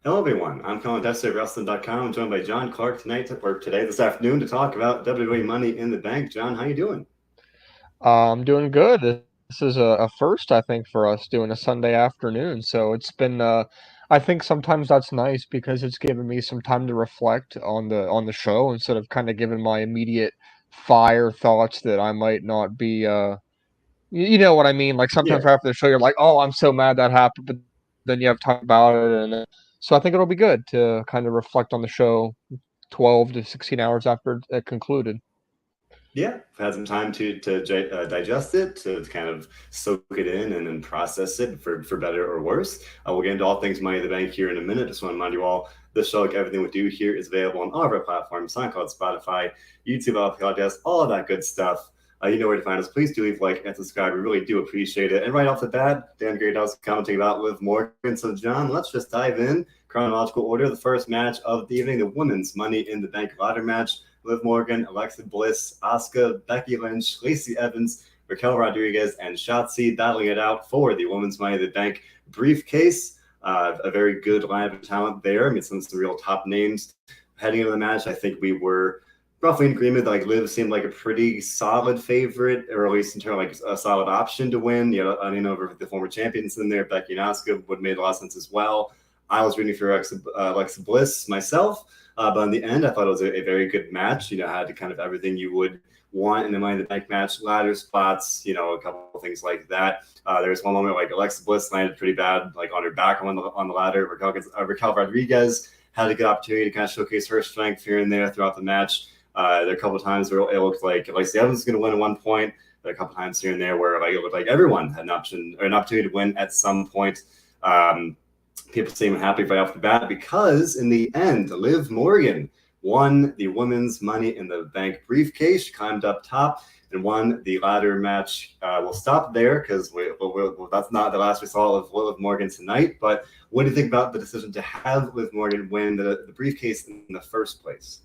Hello, everyone. I'm Colin, Tessier of WrestleZone.com. I'm joined by John Clark this afternoon, to talk about WWE Money in the Bank. John, how you doing? I'm doing good. This is a first, I think, for us doing a Sunday afternoon. So it's been, I think sometimes that's nice because it's given me some time to reflect on the show instead of kind of giving my immediate fire thoughts that I might not be, you know what I mean? Like Yeah, sometimes right after the show, you're like, oh, I'm so mad that happened, but then you have time about it, and so I think it'll be good to kind of reflect on the show 12 to 16 hours after it concluded. yeah. I've had some time to digest it, to kind of soak it in and then process it for better or worse. We'll get into all things Money in the Bank here in a minute. Just want to remind you all, this show, like everything we do here, is available on all of our platforms: SoundCloud, Spotify, YouTube, Apple Podcasts, all of that good stuff. You know where to find us. Please do leave a like and subscribe. We really do appreciate it. And right off the bat, Dan Greathouse commenting about Liv Morgan. So, John, let's just dive in chronological order. The first match of the evening, the women's Money in the Bank ladder match. Liv Morgan, Alexa Bliss, Asuka, Becky Lynch, Lacey Evans, Raquel Rodriguez, and Shotzi battling it out for the women's Money in the Bank briefcase. A very good line of talent there. I mean, some real top names heading into the match. I think we were roughly in agreement that like Liv seemed like a pretty solid favorite, or at least in terms of like a solid option to win. You know, I don't know if the former champions in there, Becky and Asuka, would have made a lot of sense as well. I was rooting for Alexa Bliss myself, but in the end, I thought it was a very good match. You know, had kind of everything you would want in the Money in the Bank match: ladder spots, you know, a couple of things like that. There was one moment like Alexa Bliss landed pretty bad, like on her back on the ladder. Raquel Rodriguez had a good opportunity to kind of showcase her strength here and there throughout the match. There are a couple of times where it looked like Lacey Evans was going to win at one point. There are a couple of times here and there where like it looked like everyone had an option or an opportunity to win at some point. People seem happy right off the bat because in the end, Liv Morgan won the women's Money in the Bank briefcase. She climbed up top and won the ladder match. We'll stop there because that's not the last we saw of Liv Morgan tonight. But what do you think about the decision to have Liv Morgan win the briefcase in the first place?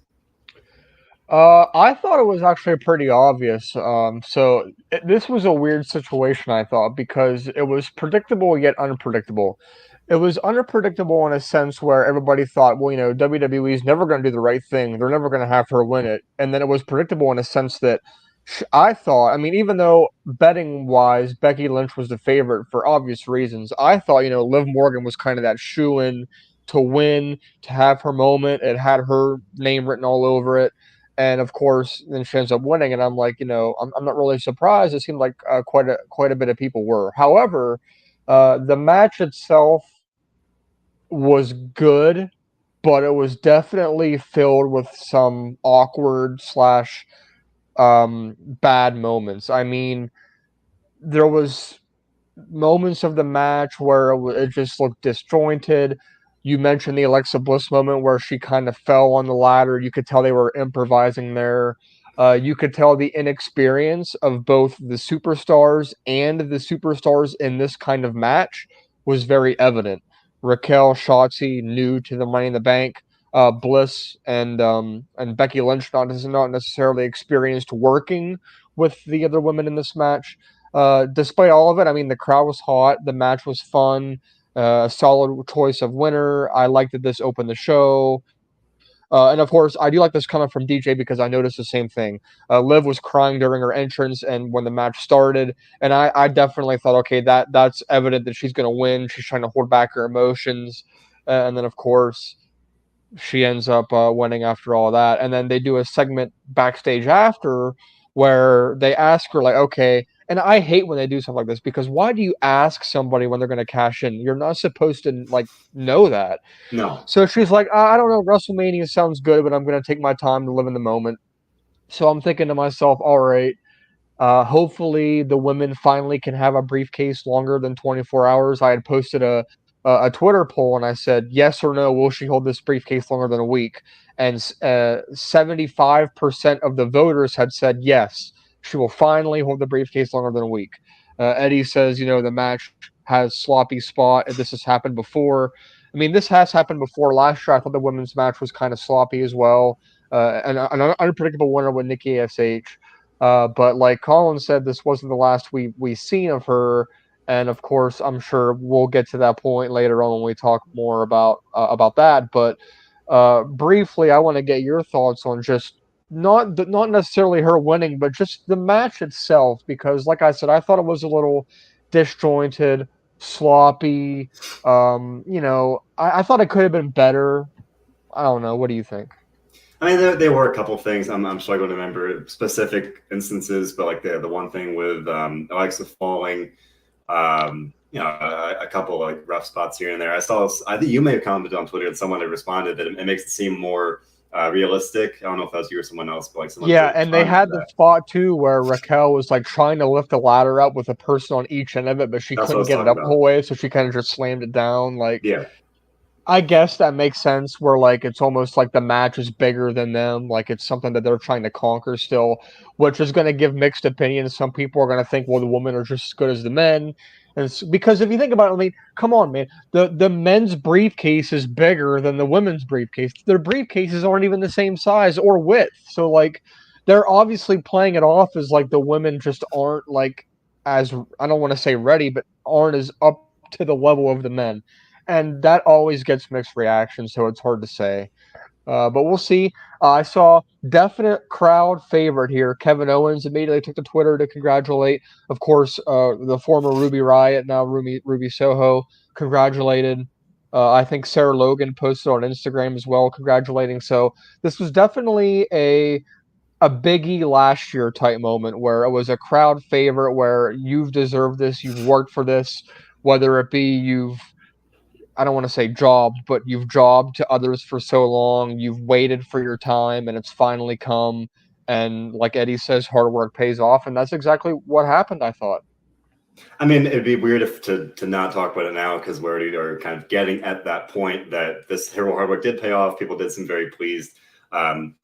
I thought it was actually pretty obvious. This was a weird situation, I thought, because it was predictable yet unpredictable. It was unpredictable in a sense where everybody thought, well, WWE is never going to do the right thing. They're never going to have her win it. And then it was predictable in a sense that I thought, I mean, even though betting wise, Becky Lynch was the favorite for obvious reasons, I thought, Liv Morgan was kind of that shoe in to win, to have her moment. It had her name written all over it, and of course, then she ends up winning. And I'm like, I'm not really surprised. It seemed like quite a bit of people were. However, the match itself was good, but it was definitely filled with some awkward slash bad moments. I mean, there was moments of the match where it just looked disjointed. You mentioned the Alexa Bliss moment where she kind of fell on the ladder. You could tell they were improvising there. You could tell the inexperience of both the superstars and the superstars in this kind of match was very evident. Raquel Shotzi, new to the Money in the Bank. Bliss and Becky Lynch, not necessarily experienced working with the other women in this match. Despite all of it, I mean, the crowd was hot. The match was fun. A solid choice of winner. I liked that this opened the show. And of course, I do like this coming from DJ because I noticed the same thing. Liv was crying during her entrance and when the match started, and I definitely thought, okay, that's evident that she's going to win. She's trying to hold back her emotions, and then of course she ends up winning after all that. And then they do a segment backstage after where they ask her, like, okay, and I hate when they do stuff like this because why do you ask somebody when they're going to cash in? You're not supposed to, like, know that. No. So she's like, I don't know, WrestleMania sounds good, but I'm going to take my time to live in the moment. So I'm thinking to myself, all right, hopefully, the women finally can have a briefcase longer than 24 hours. I had posted a Twitter poll and I said, yes or no, will she hold this briefcase longer than a week? And 75% of the voters had said yes, she will finally hold the briefcase longer than a week. Eddie says, the match has sloppy spot. This has happened before. I mean, this has happened before. Last year, I thought the women's match was kind of sloppy as well. And an unpredictable winner with Nikki Ash. But like Colin said, this wasn't the last we seen of her, And of course, I'm sure we'll get to that point later on when we talk more about that. But briefly, I want to get your thoughts on just not necessarily her winning, but just the match itself. Because, like I said, I thought it was a little disjointed, sloppy. I thought it could have been better. I don't know. What do you think? I mean, there were a couple things. I'm struggling to remember specific instances, but like the one thing with Alexa falling, a couple like rough spots here and there. I think you may have commented on Twitter and someone had responded that it makes it seem more realistic. I don't know if that was you or someone else, but like someone Yeah, and they responded to had the that. spot too where Raquel was like trying to lift the ladder up with a person on each end of it, but she That's what I couldn't was get it talking up the about. whole way, so she kind of just slammed it down. Like, Yeah. I guess that makes sense where like it's almost like the match is bigger than them, like it's something that they're trying to conquer still, which is going to give mixed opinions. Some people are going to think, well, the women are just as good as the men, and because if you think about it, I mean, come on, man, the men's briefcase is bigger than the women's briefcase. Their briefcases aren't even the same size or width, so like they're obviously playing it off as like the women just aren't like as I don't want to say ready, but aren't as up to the level of the men, and that always gets mixed reactions, so it's hard to say. But we'll see. I saw definite crowd favorite here. Kevin Owens immediately took to Twitter to congratulate, of course, the former Ruby Riot, now Ruby Soho, congratulated. I think Sarah Logan posted on Instagram as well, congratulating. So this was definitely a biggie last year type moment where it was a crowd favorite, where you've deserved this, you've worked for this, whether it be you've I don't want to say jobbed, but you've jobbed to others for so long. You've waited for your time, and it's finally come. And like Eddie says, hard work pays off, and that's exactly what happened. I thought. I mean, it'd be weird if to not talk about it now because we already are kind of getting at that point that this hero hard work did pay off. People did seem very pleased.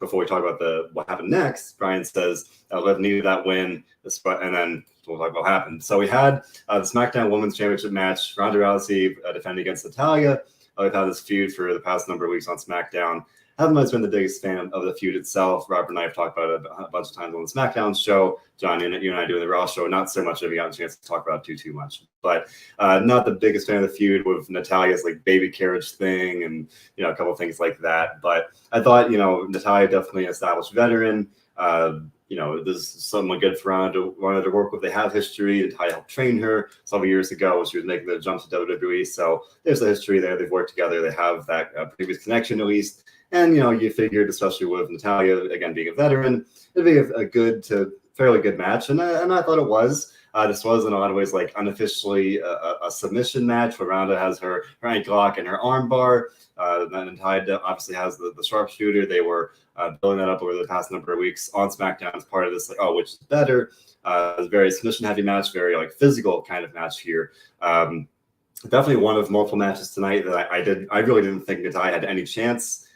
Before we talk about what happened next, Brian says Liv needed that win, and then we'll talk about what happened. So we had the SmackDown Women's Championship match. Ronda Rousey defending against Natalya. We've had this feud for the past number of weeks on SmackDown. Haven't always been the biggest fan of the feud itself. Robert and I have talked about it a bunch of times on the SmackDown show. John, you and I doing the Raw show. Not so much have we gotten a chance to talk about it too much. But not the biggest fan of the feud with Natalya's like baby carriage thing and a couple of things like that. But I thought Natalya definitely an established veteran. This is someone good for Ronda to work with. They have history. Natalya helped train her several years ago when she was making the jump to WWE. So there's a history there. They've worked together. They have that previous connection at least. And you figured, especially with Natalya again being a veteran, it'd be a good to fairly good match, and I thought it was. This was in a lot of ways like unofficially a submission match where Ronda has her ankle lock and her arm bar. Then Natalya obviously has the sharpshooter. They were building that up over the past number of weeks on SmackDown as part of this, like, which is better? It's a very submission heavy match, very like physical kind of match here. Definitely one of multiple matches tonight that I really didn't think Natalya had any chance.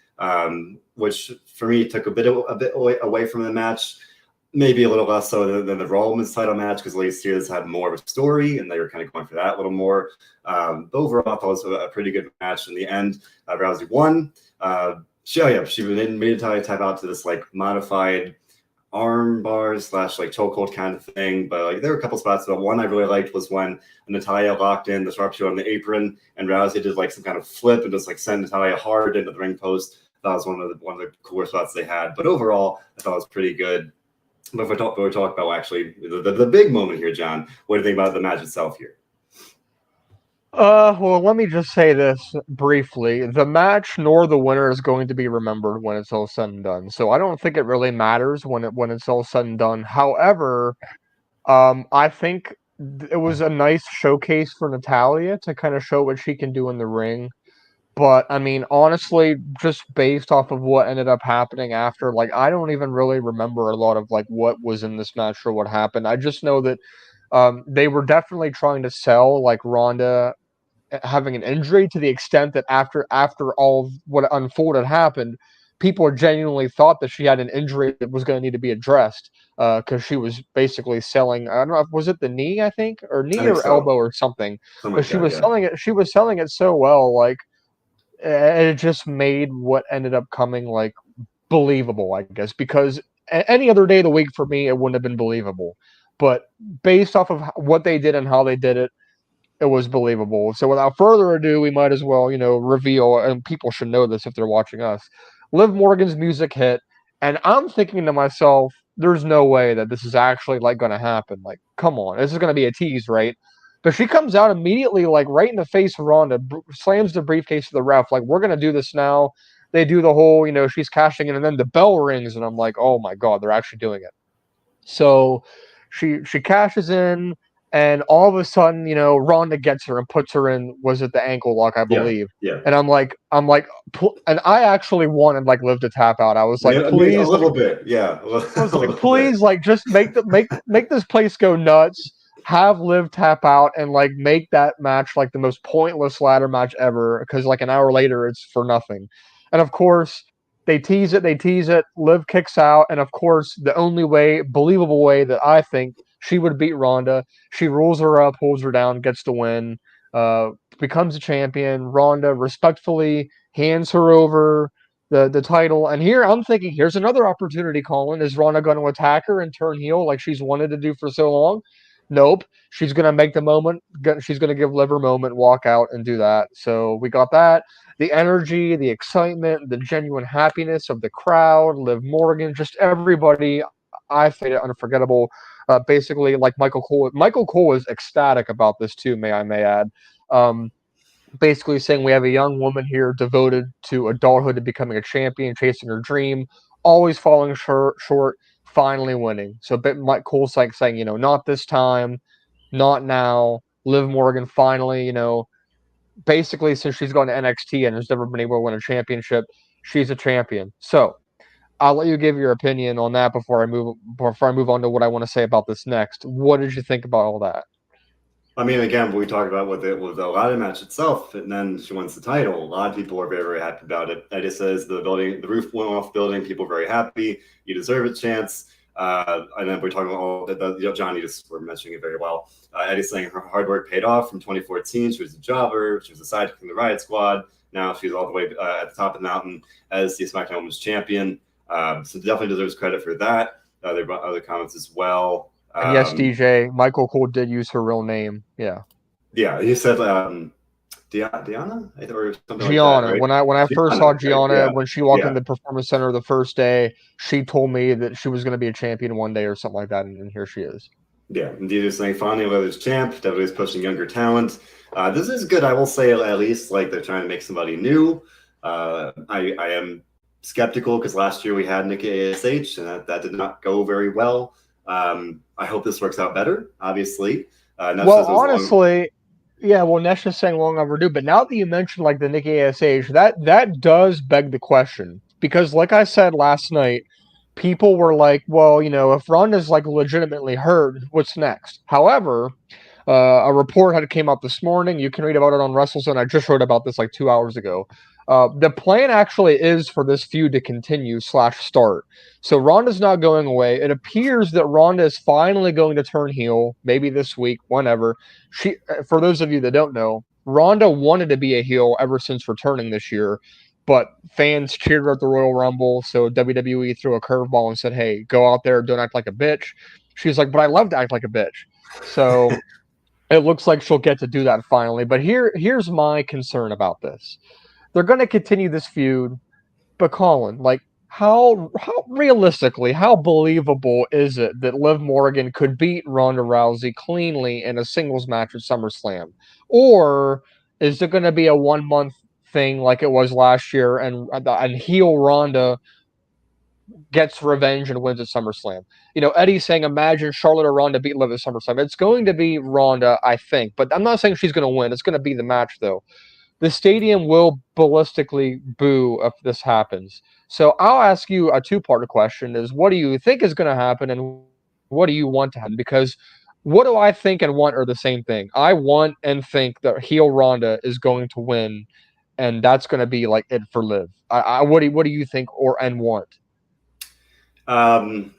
Which for me took a bit away from the match, maybe a little less so than the Raw Women's title match because Lacey has had more of a story and they were kind of going for that a little more. But overall, I thought it was a pretty good match in the end. Rousey won. She made Natalya tap out to this like modified arm bars / like chokehold kind of thing. But like there were a couple spots. But one I really liked was when Natalya locked in the sharpshooter on the apron and Rousey did like some kind of flip and just like send Natalya hard into the ring post. That was one of the cooler spots they had. But overall, I thought it was pretty good. But if we talk about actually the big moment here, John, what do you think about the match itself here? Well, let me just say this briefly. The match nor the winner is going to be remembered when it's all said and done. So I don't think it really matters when it's all said and done. However, I think it was a nice showcase for Natalya to kind of show what she can do in the ring. But I mean, honestly, just based off of what ended up happening after, like I don't even really remember a lot of like what was in this match or what happened. I just know that they were definitely trying to sell like Ronda having an injury to the extent that after all of what unfolded happened, people genuinely thought that she had an injury that was going to need to be addressed because she was basically selling. I don't know, was it the knee? I think or I knee think or so. elbow or something. Something But like she that, was yeah. selling it. She was selling it so well, like it just made what ended up coming like believable, I guess, because any other day of the week for me, it wouldn't have been believable. But based off of what they did and how they did it, it was believable. So without further ado, we might as well, reveal, and people should know this if they're watching us. Liv Morgan's music hit, and I'm thinking to myself, there's no way that this is actually like going to happen. Like, come on, this is going to be a tease, right? But she comes out immediately, like right in the face of Ronda, slams the briefcase to the ref, like, we're going to do this now. They do the whole, she's cashing in, and then the bell rings, and I'm like, oh my God, they're actually doing it. So she cashes in, and all of a sudden, Ronda gets her and puts her in. Was it the ankle lock, I Yeah, believe? yeah. And I'm like, and I actually wanted like Liv to tap out. I was like, Maybe a please, little bit, yeah. I was A like, little bit. please, like, just make this place go nuts. Have Liv tap out and like make that match like the most pointless ladder match ever. Because like an hour later, it's for nothing. And of course, they tease it. They tease it. Liv kicks out, and of course, the only way, believable way that I think she would beat Ronda, she rolls her up, holds her down, gets the win, uh, becomes a champion. Ronda respectfully hands her over the title. And here I'm thinking, here's another opportunity, Colin. Is Ronda going to attack her and turn heel like she's wanted to do for so long? Nope. She's going to make the moment. She's going to give Liv her moment, walk out, and do that. So we got that. The energy, the excitement, the genuine happiness of the crowd, Liv Morgan, just everybody. I find it unforgettable. Basically, like Michael Cole. Michael Cole was ecstatic about this too. May add. Um, Basically saying we have a young woman here devoted to adulthood and becoming a champion, chasing her dream, always falling short, finally winning. So Mike Cole's like saying, not this time, not now. Liv Morgan finally, basically since she's gone to NXT and has never been able to win a championship, she's a champion. So I'll let you give your opinion on that before I move on to what I want to say about this next. What did you think about all that? I mean, again, we talked about with the ladder match itself, and then she wins the title. A lot of people are very, very happy about it. Eddie says the roof went off building. People are very happy. You deserve a chance. And then we're talking about all Johnny just were mentioning it very well. Eddie's saying her hard work paid off from 2014. She was a jobber. She was a sidekick in the Riot Squad. Now she's all the way at the top of the mountain as the SmackDown Women's Champion. So definitely deserves credit for that. There were other comments as well. And yes, DJ, Michael Cole did use her real name. Yeah. Yeah, he said Diana or something like that, Gianna. right? When I first Gianna, saw right? Gianna, Yeah, when she walked yeah, into the performance center the first day, she told me that she was going to be a champion one day or something like that, and here she is. yeah. Indeed, is saying finally Weather's champ. WWE's pushing younger talent. This is good. I will say at least like they're trying to make somebody new. I am skeptical because last year we had Nikki ASH and that did not go very well. I hope this works out better. Obviously, Well, honestly, yeah. Well, Nesha's saying long overdue, but now that you mentioned like the Nikki ASH, that does beg the question because, like I said last night, people were like, "Well, if Ronda's like legitimately hurt, what's next?" However, a report had came out this morning. You can read about it on WrestleZone. I just wrote about this like 2 hours ago. The plan actually is for this feud to continue / start. So Ronda's not going away. It appears that Ronda is finally going to turn heel, maybe this week, whenever. For those of you that don't know, Ronda wanted to be a heel ever since returning this year, but fans cheered her at the Royal Rumble, so WWE threw a curveball and said, "Hey, go out there, don't act like a bitch." She's like, "But I love to act like a bitch." So it looks like she'll get to do that finally. But here's my concern about this. They're going to continue this feud, but Colin, like how realistically, how believable is it that Liv Morgan could beat Ronda Rousey cleanly in a singles match at SummerSlam? Or is it going to be a 1 month thing like it was last year and heel Ronda gets revenge and wins at SummerSlam? Eddie's saying, imagine Charlotte or Ronda beat Liv at SummerSlam. It's going to be Ronda, I think, but I'm not saying she's going to win. It's going to be the match, though. The stadium will ballistically boo if this happens. So I'll ask you a two-part question: is what do you think is going to happen, and what do you want to happen? Because what do I think and want are the same thing. I want and think that heel Ronda is going to win, and that's going to be like it for Liv. What do you think and want? um,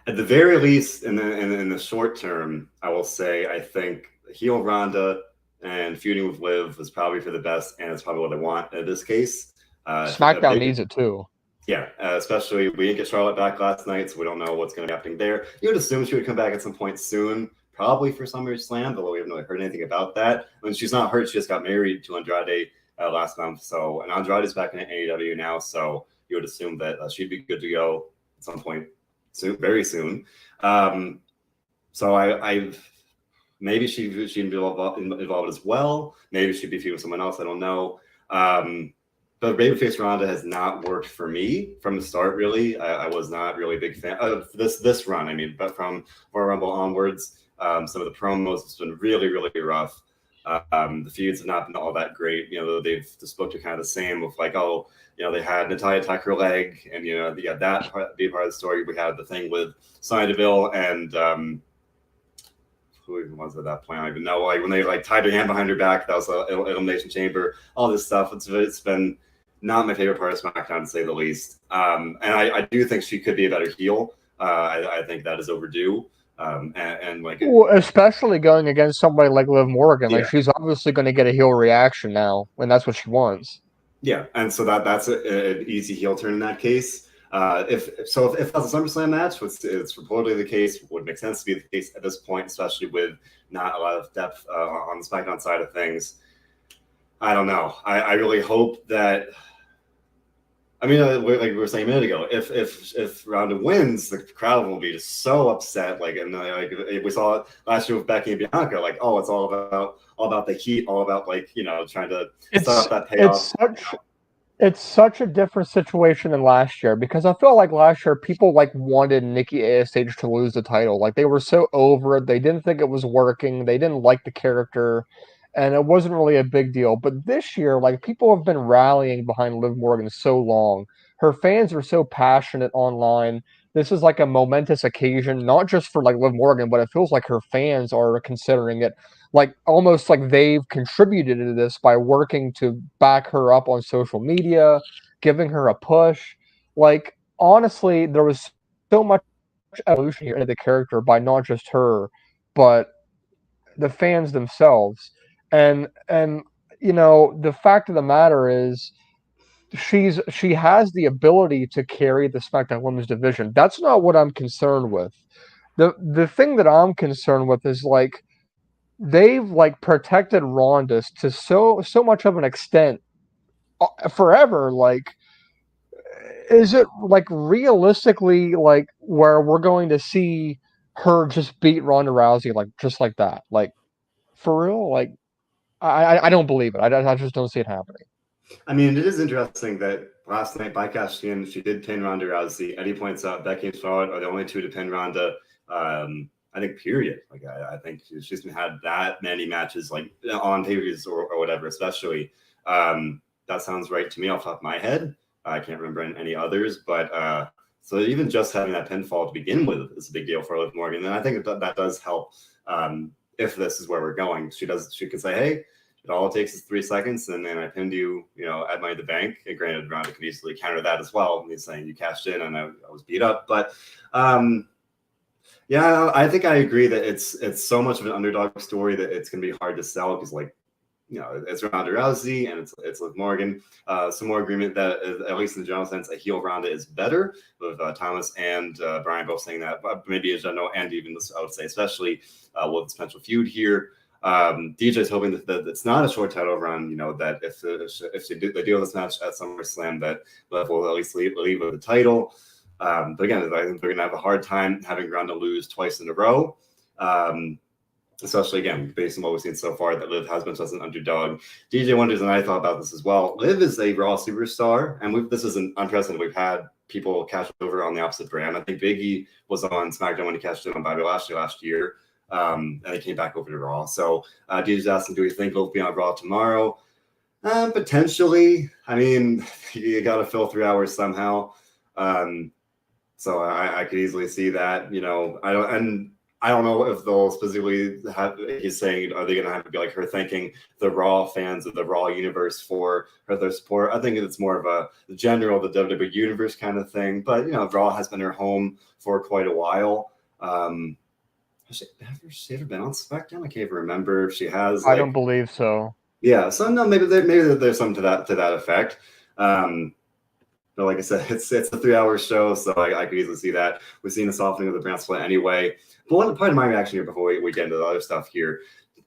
at the very least, in the short term, I will say I think heel Ronda and feuding with Liv is probably for the best, and it's probably what I want in this case. SmackDown needs it too. Yeah, especially we didn't get Charlotte back last night, so we don't know what's going to be happening there. You would assume she would come back at some point soon, probably for SummerSlam, but we haven't really heard anything about that. When she's not hurt, she just got married to Andrade last month. So, and Andrade's back in AEW now, so you would assume that she'd be good to go at some point soon, very soon. So I maybe she'd be involved as well. Maybe she'd be feuding with someone else. I don't know. But Babyface Ronda has not worked for me from the start, really. I was not really a big fan of this run. I mean, but from Royal Rumble onwards, some of the promos has been really, really rough. The feuds have not been all that great. You know, they've just looked kind of the same with like, oh, you know, they had Natalya attack her leg, and, you know, you got that be part of the story. We had the thing with Sonya Deville and who even was at that point? I don't even know. Like when they like tied her hand behind her back, that was an elimination chamber. All this stuff. It's been not my favorite part of SmackDown, to say the least. And I do think she could be a better heel. I think that is overdue. And like, well, especially going against somebody like Liv Morgan, like yeah. she's obviously going to get a heel reaction now, and that's what she wants. Yeah, and so that's an easy heel turn in that case. If that's a SummerSlam match, which it's reportedly the case, would make sense to be the case at this point, especially with not a lot of depth on the SmackDown side of things. I don't know. I really hope that. I mean, like we were saying a minute ago, if Ronda wins, the crowd will be just so upset. Like, and like we saw it last year with Becky and Bianca. Like, oh, it's all about the heat, all about like, you know, trying to set up that payoff. It's such a different situation than last year, because I feel like last year people like wanted Nikki ASH to lose the title. Like they were so over it. They didn't think it was working. They didn't like the character, and it wasn't really a big deal. But this year, like people have been rallying behind Liv Morgan so long. Her fans are so passionate online. This is like a momentous occasion, not just for like Liv Morgan, but it feels like her fans are considering it like almost like they've contributed to this by working to back her up on social media, giving her a push. Like honestly, there was so much evolution here into the character by not just her, but the fans themselves. And you know, the fact of the matter is she has the ability to carry the SmackDown Women's division. That's not what I'm concerned with. The thing that I'm concerned with is like they've like protected Ronda to so much of an extent forever. Like, is it like realistically like where we're going to see her just beat Ronda Rousey like just like that? Like for real? Like I don't believe it. I just don't see it happening. I mean, it is interesting that last night by casting in, she did pin Ronda Rousey. Eddie points out Becky and Charlotte are the only two to pin Ronda. I think period. Like I think she's been had that many matches like on pay-per-views or whatever, especially. That sounds right to me off the top of my head. I can't remember any others, but so even just having that pinfall to begin with is a big deal for Liv Morgan, and I think that does help. If this is where we're going, she can say, hey, it all it takes is 3 seconds, and then I pinned you, you know, at Money in the Bank. And granted, Ronda could easily counter that as well. He's saying you cashed in and I was beat up, but yeah, I think I agree that it's so much of an underdog story that it's going to be hard to sell because, like, you know, it's Ronda Rousey and it's Liv Morgan. Some more agreement that, at least in the general sense, a heel Ronda is better, with Thomas and Brian both saying that. But maybe as general, and even this, I would say, especially with this potential feud here. DJ's hoping that it's not a short title run. You know, that if they do this match at SummerSlam, that Liv will at least leave with the title. But again, I think they're going to have a hard time having Ronda lose twice in a row. Especially, again, based on what we've seen so far, that Liv has been such an underdog. DJ wonders, and I thought about this as well. Liv is a Raw superstar, and this is an unprecedented. We've had people cash over on the opposite brand. I think Big E was on SmackDown when he cashed in on Bobby Lashley last year, and he came back over to Raw. So DJ's asking, do we think he'll be on Raw tomorrow? Potentially. I mean, you got to fill 3 hours somehow. So I could easily see that. You know, I don't know if they'll specifically have. He's saying, are they going to have to be like her thanking the Raw fans of the Raw universe for their support? I think it's more of a general the WWE universe kind of thing. But you know, Raw has been her home for quite a while. Has she ever been on SmackDown? I can't even remember if she has. I don't believe so. Yeah, so no, maybe there's some to that effect. But like I said, it's a 3 hour show, so I could easily see that. We've seen a softening of the brand split anyway. But one part of my reaction here before we get into the other stuff here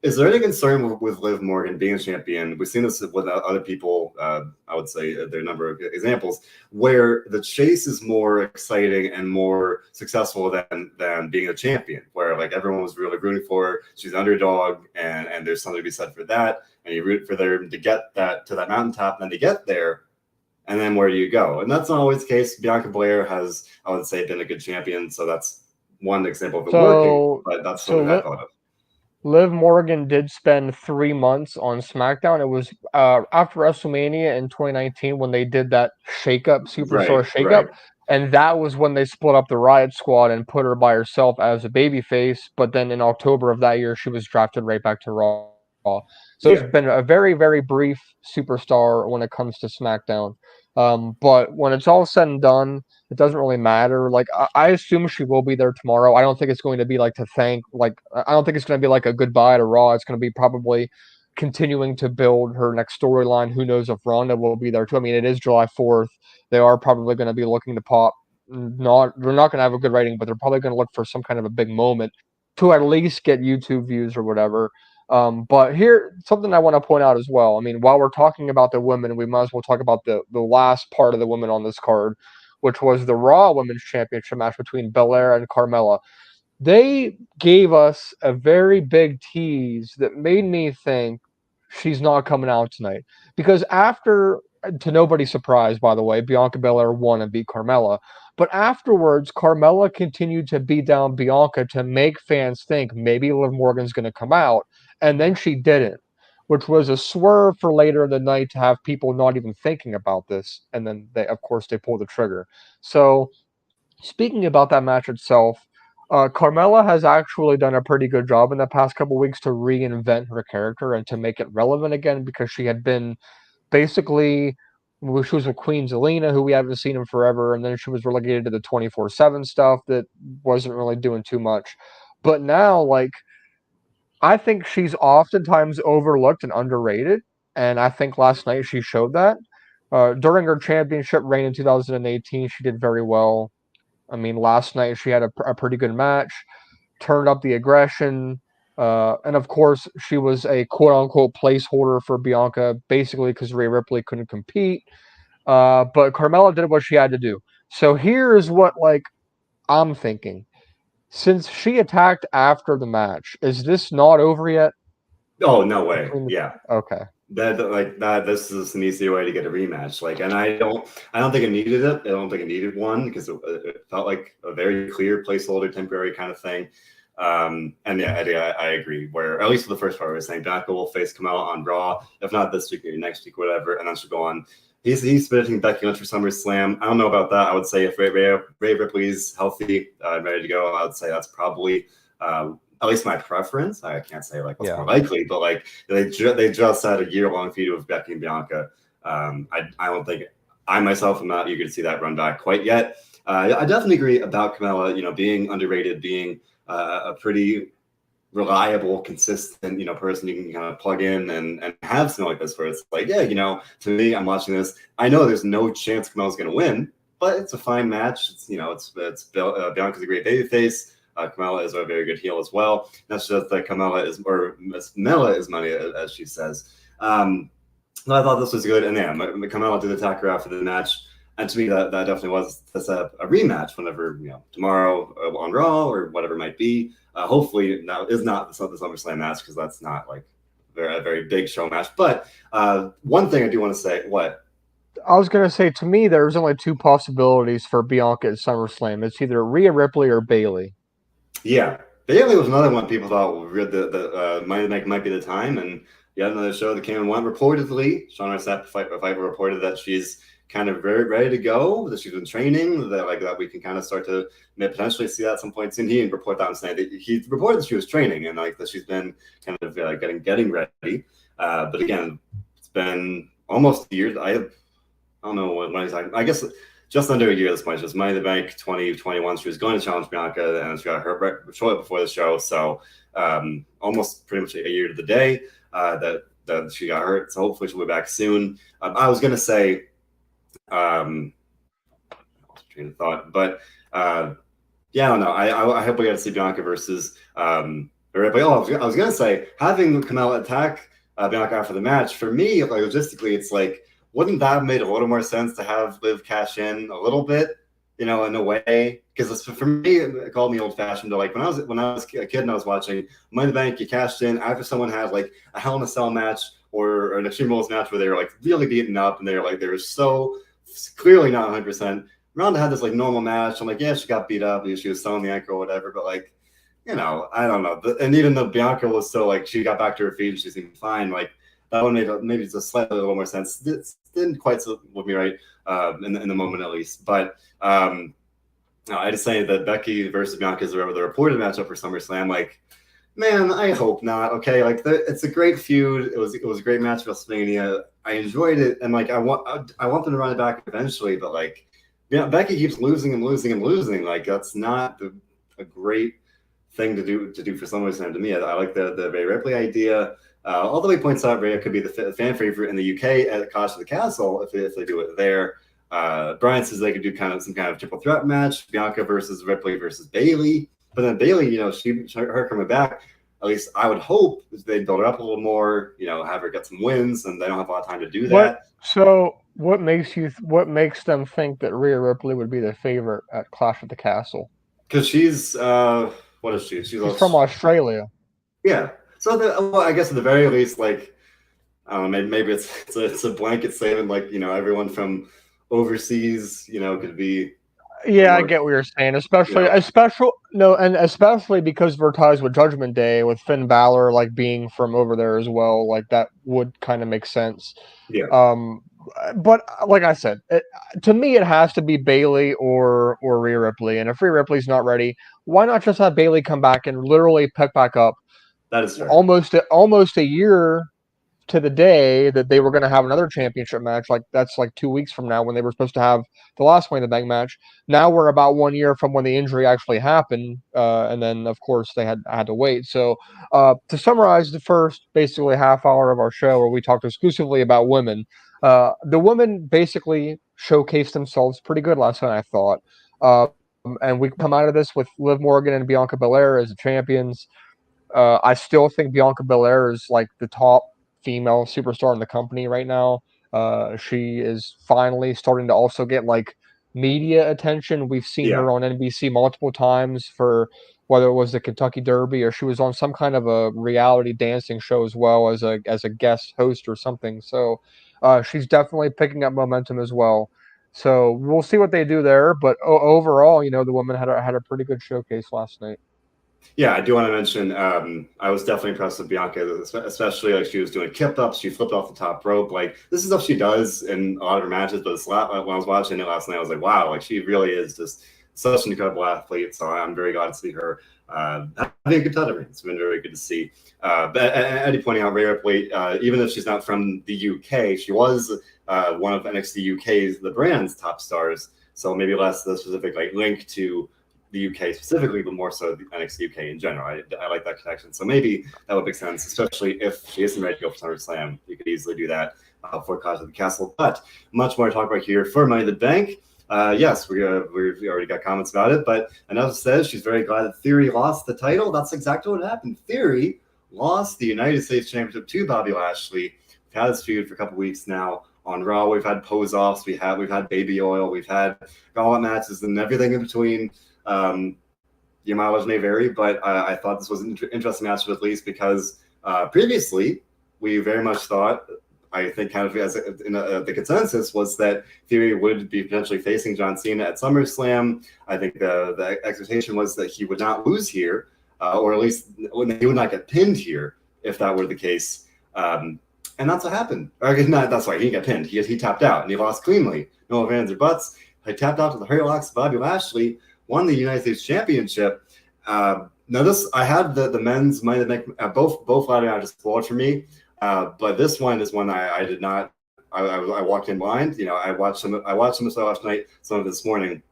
is there any concern with Liv Morgan being a champion? We've seen this with other people. I would say there are a number of examples where the chase is more exciting and more successful than being a champion, where like everyone was really rooting for her. She's an underdog, and there's something to be said for that. And you root for them to get that to that mountaintop, and then to get there. And then where do you go? And that's not always the case. Bianca Belair has, I would say, been a good champion. So that's one example of it working, but that's something I thought of. Liv Morgan did spend 3 months on SmackDown. It was after WrestleMania in 2019 when they did that shakeup, superstar shakeup. Right. And that was when they split up the Riot Squad and put her by herself as a babyface. But then in October of that year, she was drafted right back to Raw. So it's been a very, very brief superstar when it comes to SmackDown. But when it's all said and done, it doesn't really matter. Like I assume she will be there tomorrow. I don't think it's going to be like to thank. Like I don't think it's going to be like a goodbye to Raw. It's going to be probably continuing to build her next storyline. Who knows if Ronda will be there too? I mean, it is July 4th. They are probably going to be looking to pop. They're not going to have a good rating, but they're probably going to look for some kind of a big moment to at least get YouTube views or whatever. But here, something I want to point out as well. I mean, while we're talking about the women, we might as well talk about the last part of the women on this card, which was the Raw Women's Championship match between Belair and Carmella. They gave us a very big tease that made me think she's not coming out tonight. Because after, to nobody's surprise, by the way, Bianca Belair won and beat Carmella. But afterwards, Carmella continued to beat down Bianca to make fans think maybe Liv Morgan's going to come out. And then she didn't, which was a swerve for later in the night to have people not even thinking about this. And then, of course, they pull the trigger. So, speaking about that match itself, Carmella has actually done a pretty good job in the past couple weeks to reinvent her character and to make it relevant again because she had been basically she was with Queen Zelina, who we haven't seen in forever, and then she was relegated to the 24/7 stuff that wasn't really doing too much. But now, like, I think she's oftentimes overlooked and underrated, and I think last night she showed that. During her championship reign in 2018, she did very well. I mean, last night she had a pretty good match, turned up the aggression, and of course she was a quote unquote placeholder for Bianca, basically because Rhea Ripley couldn't compete. But Carmella did what she had to do. So here's what like I'm thinking. Since she attacked after the match, is this not over yet? Oh no way! Yeah. Okay. That this is an easy way to get a rematch. Like, and I don't think it needed it. I don't think it needed one because it felt like a very clear placeholder, temporary kind of thing. And yeah, Eddie, I agree. Where at least for the first part, I was saying Bianca will face Kamala on Raw, if not this week, maybe next week, whatever, and then she'll go on. He's predicting Becky Lynch for SummerSlam. I don't know about that. I would say if Rhea Ripley's healthy and ready to go, I would say that's probably at least my preference. I can't say like what's more likely, but like they just had a year-long feud with Becky and Bianca. I don't think I myself am not eager to see that run back quite yet. I definitely agree about Carmella, being underrated, being a pretty reliable, consistent, person you can kind of plug in and have something like this where it's like, yeah, to me, I'm watching this. I know there's no chance Carmella's going to win, but it's a fine match. It's Bianca's a great babyface. Carmella is a very good heel as well. That's just that Carmella is, or Miss Mela is money, as she says. So I thought this was good. And yeah, Carmella did attack her after the match. And to me, that definitely was a rematch whenever, tomorrow on Raw or whatever it might be. Hopefully now is not the SummerSlam match because that's not like a very big show match. But one thing I do want to say, what? I was going to say, to me, there's only two possibilities for Bianca at SummerSlam. It's either Rhea Ripley or Bayley. Yeah. Bayley was another one people thought the Money in the Bank might be the time. And yet another show that came and went. Reportedly, Shawn Pfeiffer reported that she's kind of very ready to go, that she's been training, that we can kind of start to potentially see that at some point soon. He didn't report that and saying that he reported that she was training and like that she's been kind of getting ready. But again, it's been almost a year. I don't know when exactly. I guess just under a year at this point. Just Money in the Bank 2021. She was going to challenge Bianca and she got hurt shortly before the show. So almost pretty much a year to the day that she got hurt. So hopefully she'll be back soon. I was going to say, train of thought, but Yeah, I don't know. I hope we get to see Bianca versus Ripley. Oh, I was gonna say having Kamala attack Bianca after the match for me, like logistically, it's like wouldn't that have made a little more sense to have Liv cash in a little bit, in a way? Because for me, it called me old fashioned. Like when I was a kid and I was watching Money in the Bank, you cashed in after someone had like a Hell in a Cell match or an Extreme Rules match where they were like really beaten up and they were so clearly not 100%. Ronda had this like normal match. I'm like, yeah, she got beat up. She was selling the ankle or whatever. But like, I don't know. And even though Bianca was still like, she got back to her feet and she seemed fine. Like that one made maybe just slightly a little more sense. It didn't quite with me right in the moment at least. But no, I just say that Becky versus Bianca is the reported matchup for SummerSlam. Like, man, I hope not. Okay, like it's a great feud. It was a great match for WrestleMania. I enjoyed it, and like I want them to run it back eventually. But like, Becky keeps losing and losing and losing. Like that's not a great thing to do for SummerSlam to me. I like the Rhea Ripley idea. Although he points out Rhea could be the fan favorite in the UK at Clash of the Castle if they do it there. Brian says they could do some kind of triple threat match: Bianca versus Ripley versus Bayley. But then Bayley, her coming back. At least I would hope they build her up a little more. Have her get some wins, and they don't have a lot of time to do that. What makes them think that Rhea Ripley would be the favorite at Clash of the Castle? Because she's what is she? She's from Australia. Yeah. So I guess at the very least, like I don't know, maybe it's a blanket statement, like everyone from overseas, could be Yeah, I more, get what you're saying. you know, Especially because of her ties with Judgment Day, with Finn Balor like being from over there as well. Like that would kind of make sense. yeah, Um, but like I said, to me it has to be Bailey or Rhea Ripley. And if Rhea Ripley's not ready, why not just have Bailey come back and literally pick back up that is fair. almost a year to the day that they were going to have another championship match. Like that's like 2 weeks from now when they were supposed to have the last Money in the Bank match. Now we're about 1 year from when the injury actually happened, and then of course they had to wait. So to summarize the first basically half hour of our show, where we talked exclusively about women, the women basically showcased themselves pretty good last night, I thought. And we come out of this with Liv Morgan and Bianca Belair as the champions. I still think Bianca Belair is like the top female superstar in the company right now. She is finally starting to also get like media attention. We've seen Yeah, her on NBC multiple times for whether it was the Kentucky Derby or she was on some kind of a reality dancing show as well as a guest host or something. So she's definitely picking up momentum as well. So we'll see what they do there. But overall, the woman had a pretty good showcase last night. yeah. I do want to mention. I was definitely impressed with Bianca, especially like she was doing kip ups. She flipped off the top rope. Like this is stuff she does in a lot of her matches. But when I was watching it last night, I was like, wow, like she really is just such an incredible athlete. So I'm very glad to see her having a good time. It's been very good to see. But Eddie pointing out Rhea Ripley, even if she's not from the UK, she was one of NXT UK's the brand's top stars. So maybe less the specific like link to the UK specifically, but more so the NXT UK in general. I like that connection. So maybe that would make sense, especially if she isn't ready to go for SummerSlam. You could easily do that for Clash of the Castle. But much more to talk about here for Money in the Bank. Yes, we already got comments about it, but Anessa says she's very glad that Theory lost the title. That's exactly what happened. Theory lost the United States Championship to Bobby Lashley. We've had this feud for a couple weeks now on Raw. We've had pose-offs. We've had baby oil. We've had gauntlet matches and everything in between. Your mileage may vary, but I thought this was an interesting match at least because previously we very much thought, I think kind of as the consensus was that Theory would be potentially facing John Cena at SummerSlam. I think the expectation was that he would not lose here, or at least he would not get pinned here if that were the case. And that's what happened. Or not, that's why he didn't get pinned. He tapped out and he lost cleanly. No fans or butts. He tapped out to the hurt locks of Bobby Lashley. Won the United States Championship. Now this, I had the men's Money in the Bank, both ladder matches spoiled for me, but this one is one I did not. I walked in blind. I watched some of it last night, some of it this morning,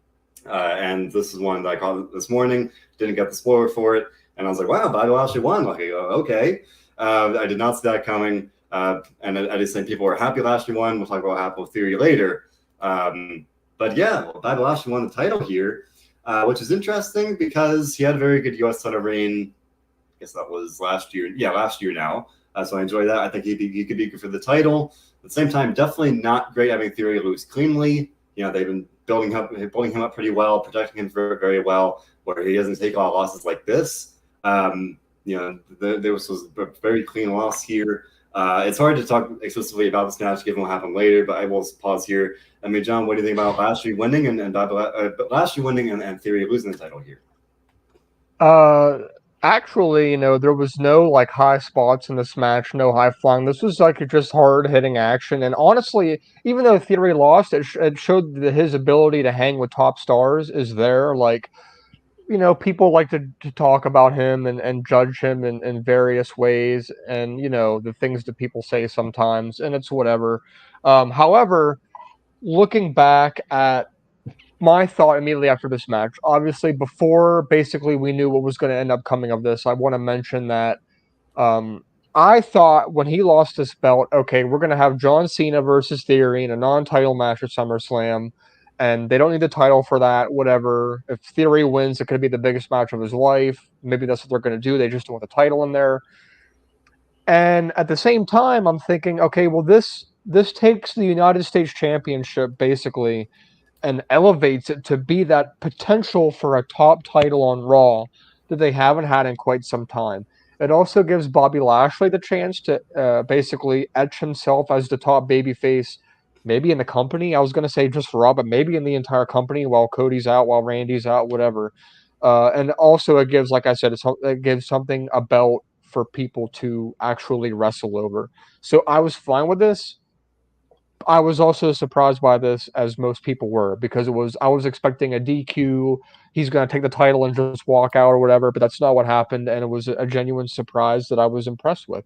and this is one that I called this morning. Didn't get the spoiler for it, and I was like, wow, Bobby Lashley won. Like, okay, I did not see that coming, and I just think people were happy Lashley won. We'll talk about what happened with Theory later, but yeah, Bobby Lashley won the title here. which is interesting because he had a very good U.S. title reign. I guess that was last year. Yeah, last year now. So I enjoy that. I think he could be good for the title. At the same time, definitely not great having Theory lose cleanly. They've been building him up pretty well, protecting him very well, where he doesn't take a lot of losses like this. There was a very clean loss here. It's hard to talk exclusively about this match given what happened later, but I will pause here. I mean, John, what do you think about Lashley winning and Theory losing the title here? Actually, there was no like high spots in this match, no high flying. This was like just hard hitting action. And honestly, even though Theory lost, it showed that his ability to hang with top stars is there. Like, people like to talk about him and judge him in various ways, and the things that people say sometimes, and it's whatever. However, looking back at my thought immediately after this match, obviously before basically we knew what was going to end up coming of this, I want to mention that um, I thought when he lost his belt, okay, we're going to have John Cena versus Theory in a non-title match at SummerSlam, and they don't need the title for that, whatever. If Theory wins, it could be the biggest match of his life. Maybe that's what they're going to do. They just don't want the title in there. And at the same time, I'm thinking, okay, well, this takes the United States Championship basically and elevates it to be that potential for a top title on Raw that they haven't had in quite some time. It also gives Bobby Lashley the chance to basically etch himself as the top babyface, maybe in the company. I was going to say just for Raw, but maybe in the entire company while Cody's out, while Randy's out, whatever. And also, it gives, like I said, it gives something a belt for people to actually wrestle over. So I was fine with this. I was also surprised by this, as most people were, because I was expecting a DQ. He's going to take the title and just walk out or whatever, but that's not what happened, and it was a genuine surprise that I was impressed with.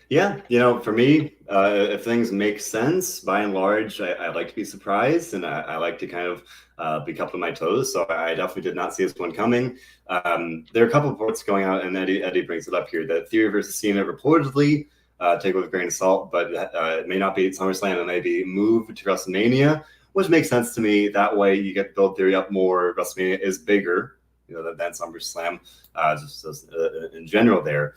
Yeah, for me, if things make sense, by and large, I like to be surprised, and I like to kind of be kept on my toes. So I definitely did not see this one coming. There are a couple of reports going out, and Eddie brings it up here that Theory versus Cena reportedly, take it with a grain of salt, but it may not be SummerSlam, it may be moved to WrestleMania, which makes sense to me. That way, you get to build Theory up more. WrestleMania is bigger, than SummerSlam, just in general there.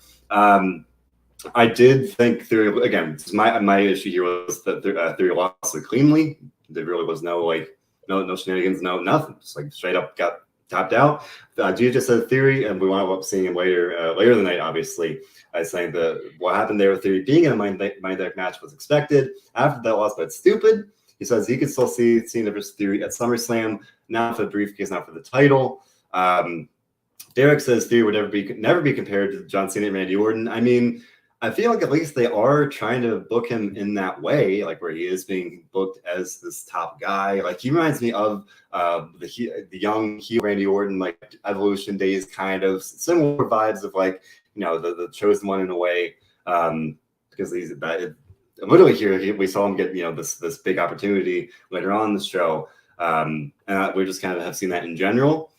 I did think Theory, again, my issue here was that Theory lost it cleanly. There really was no shenanigans, no nothing. Just like straight up got tapped out. Gia just said Theory, and we wound up seeing him later in the night, obviously, saying that what happened there with Theory being in a Money Bank match was expected. After that loss, but it's stupid. He says he could still see Cena versus Theory at SummerSlam, not for the briefcase, not for the title. Derek says Theory would never be compared to John Cena and Randy Orton. I mean, I feel like at least they are trying to book him in that way, like where he is being booked as this top guy. Like he reminds me of the young heel Randy Orton, like Evolution days, kind of similar vibes of like the chosen one in a way, because he's literally here we saw him get this big opportunity later on in the show, and we just kind of have seen that in general.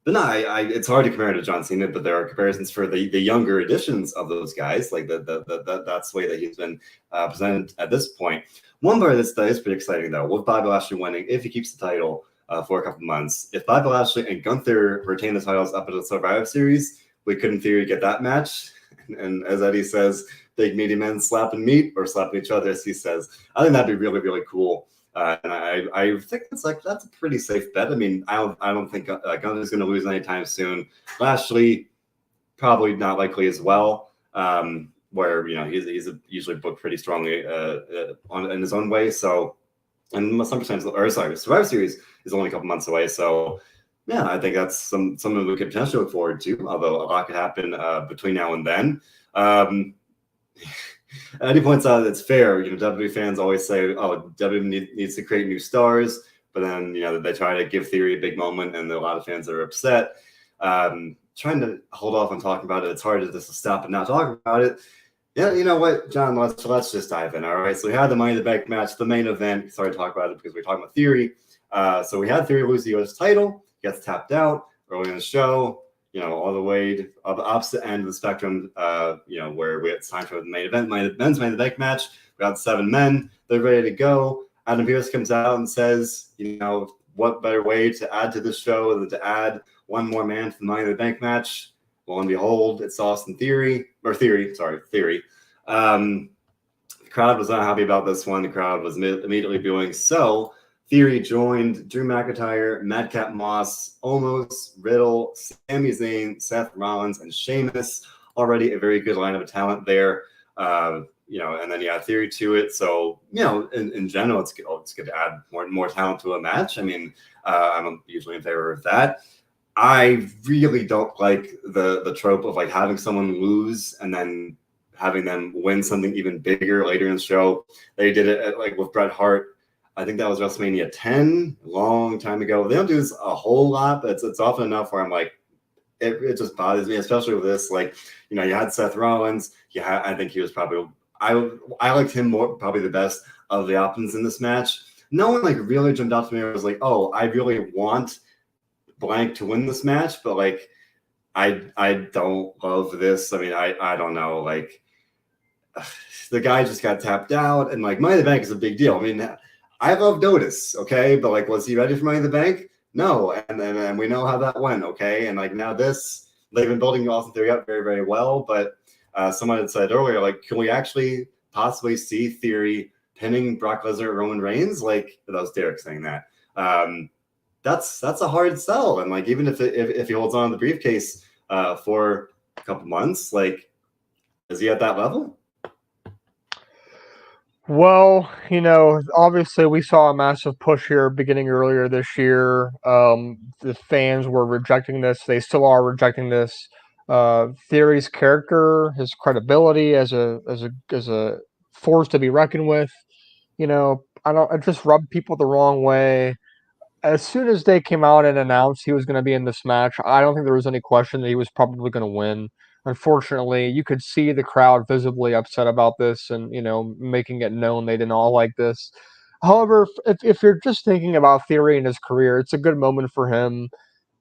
But no, it's hard to compare to John Cena, but there are comparisons for the younger editions of those guys. Like that's the way that he's been presented at this point. One part of this that is pretty exciting though, with Bobby Lashley winning, if he keeps the title for a couple months, if Bobby Lashley and Gunther retain the titles up into the Survivor Series, we could in theory get that match. And as Eddie says, big meaty men slapping meat or slapping each other, as he says. I think that'd be really, really cool. And I think that's a pretty safe bet. I mean, I don't think Gunther's going to lose anytime soon. Lashley probably not likely as well. Where he's usually booked pretty strongly in his own way. So, and Survivor Series is only a couple months away. So, yeah, I think that's something we could potentially look forward to. Although a lot could happen between now and then. Eddie points out that it's fair. WWE fans always say, "Oh, WWE needs to create new stars," but then they try to give Theory a big moment, and a lot of fans are upset. Trying to hold off on talking about it. It's hard to just stop and not talk about it. Yeah, you know what, John? Let's just dive in. All right. So we had the Money in the Bank match, the main event. Sorry to talk about it because we're talking about Theory. So we had Theory lose the U.S. title, gets tapped out early in the show. All the way to the opposite end of the spectrum, where we had time for the main event, men's Money in the Bank match. We got 7 men. They're ready to go. Adam Pearce comes out and says, what better way to add to the show than to add one more man to the Money in the Bank match? Lo and behold, it's Austin Theory. The crowd was not happy about this one. The crowd was immediately booing. So Theory joined Drew McIntyre, Madcap Moss, Omos, Riddle, Sami Zayn, Seth Rollins, and Sheamus. Already a very good lineup of talent there. And then you add Theory to it. So, in general, it's good to add more talent to a match. I mean, I'm usually in favor of that. I really don't like the trope of like having someone lose and then having them win something even bigger later in the show. They did it like with Bret Hart. I think that was WrestleMania 10, a long time ago. They don't do this a whole lot, but it's often enough where I'm like, it just bothers me, especially with this. Like, you had Seth Rollins. I think he was probably I liked him more, probably the best of the options in this match. No one like really jumped out to me. I was like, oh, I really want blank to win this match, but like I don't love this. I mean, I don't know. Like the guy just got tapped out, and like Money in the Bank is a big deal. I mean, I love Otis, okay, but like, was he ready for Money in the Bank? No, and we know how that went, okay. And like now this, they've been building Austin Theory up very, very well. But someone had said earlier, like, can we actually possibly see Theory pinning Brock Lesnar or Roman Reigns? Like that was Derek saying that. That's a hard sell. And like even if he holds on to the briefcase for a couple months, like is he at that level? Well, obviously we saw a massive push here beginning earlier this year. The fans were rejecting this. They still are rejecting this. Theory's character, his credibility as a force to be reckoned with. It just rubbed people the wrong way. As soon as they came out and announced he was going to be in this match, I don't think there was any question that he was probably going to win. Unfortunately, you could see the crowd visibly upset about this and, making it known they didn't all like this. However, if you're just thinking about Theory in his career, it's a good moment for him.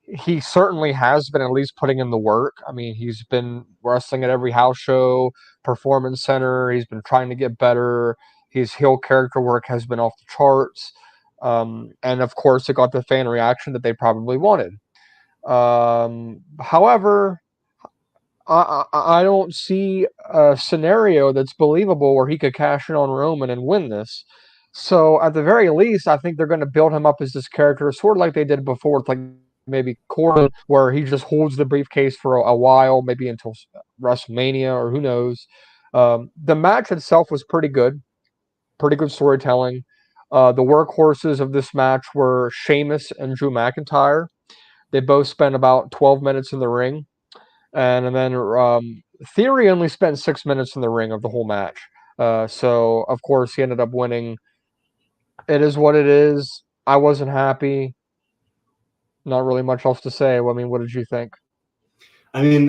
He certainly has been at least putting in the work. I mean, he's been wrestling at every house show, performance center. He's been trying to get better. His heel character work has been off the charts. And of course, it got the fan reaction that they probably wanted. However, I don't see a scenario that's believable where he could cash in on Roman and win this. So at the very least, I think they're going to build him up as this character, sort of like they did before, with like maybe Colin, where he just holds the briefcase for a while, maybe until WrestleMania or who knows. The match itself was pretty good storytelling. The workhorses of this match were Sheamus and Drew McIntyre. They both spent about 12 minutes in the ring. And then Theory only spent 6 minutes in the ring of the whole match. So, of course, he ended up winning. It is what it is. I wasn't happy. Not really much else to say. I mean, what did you think? I mean,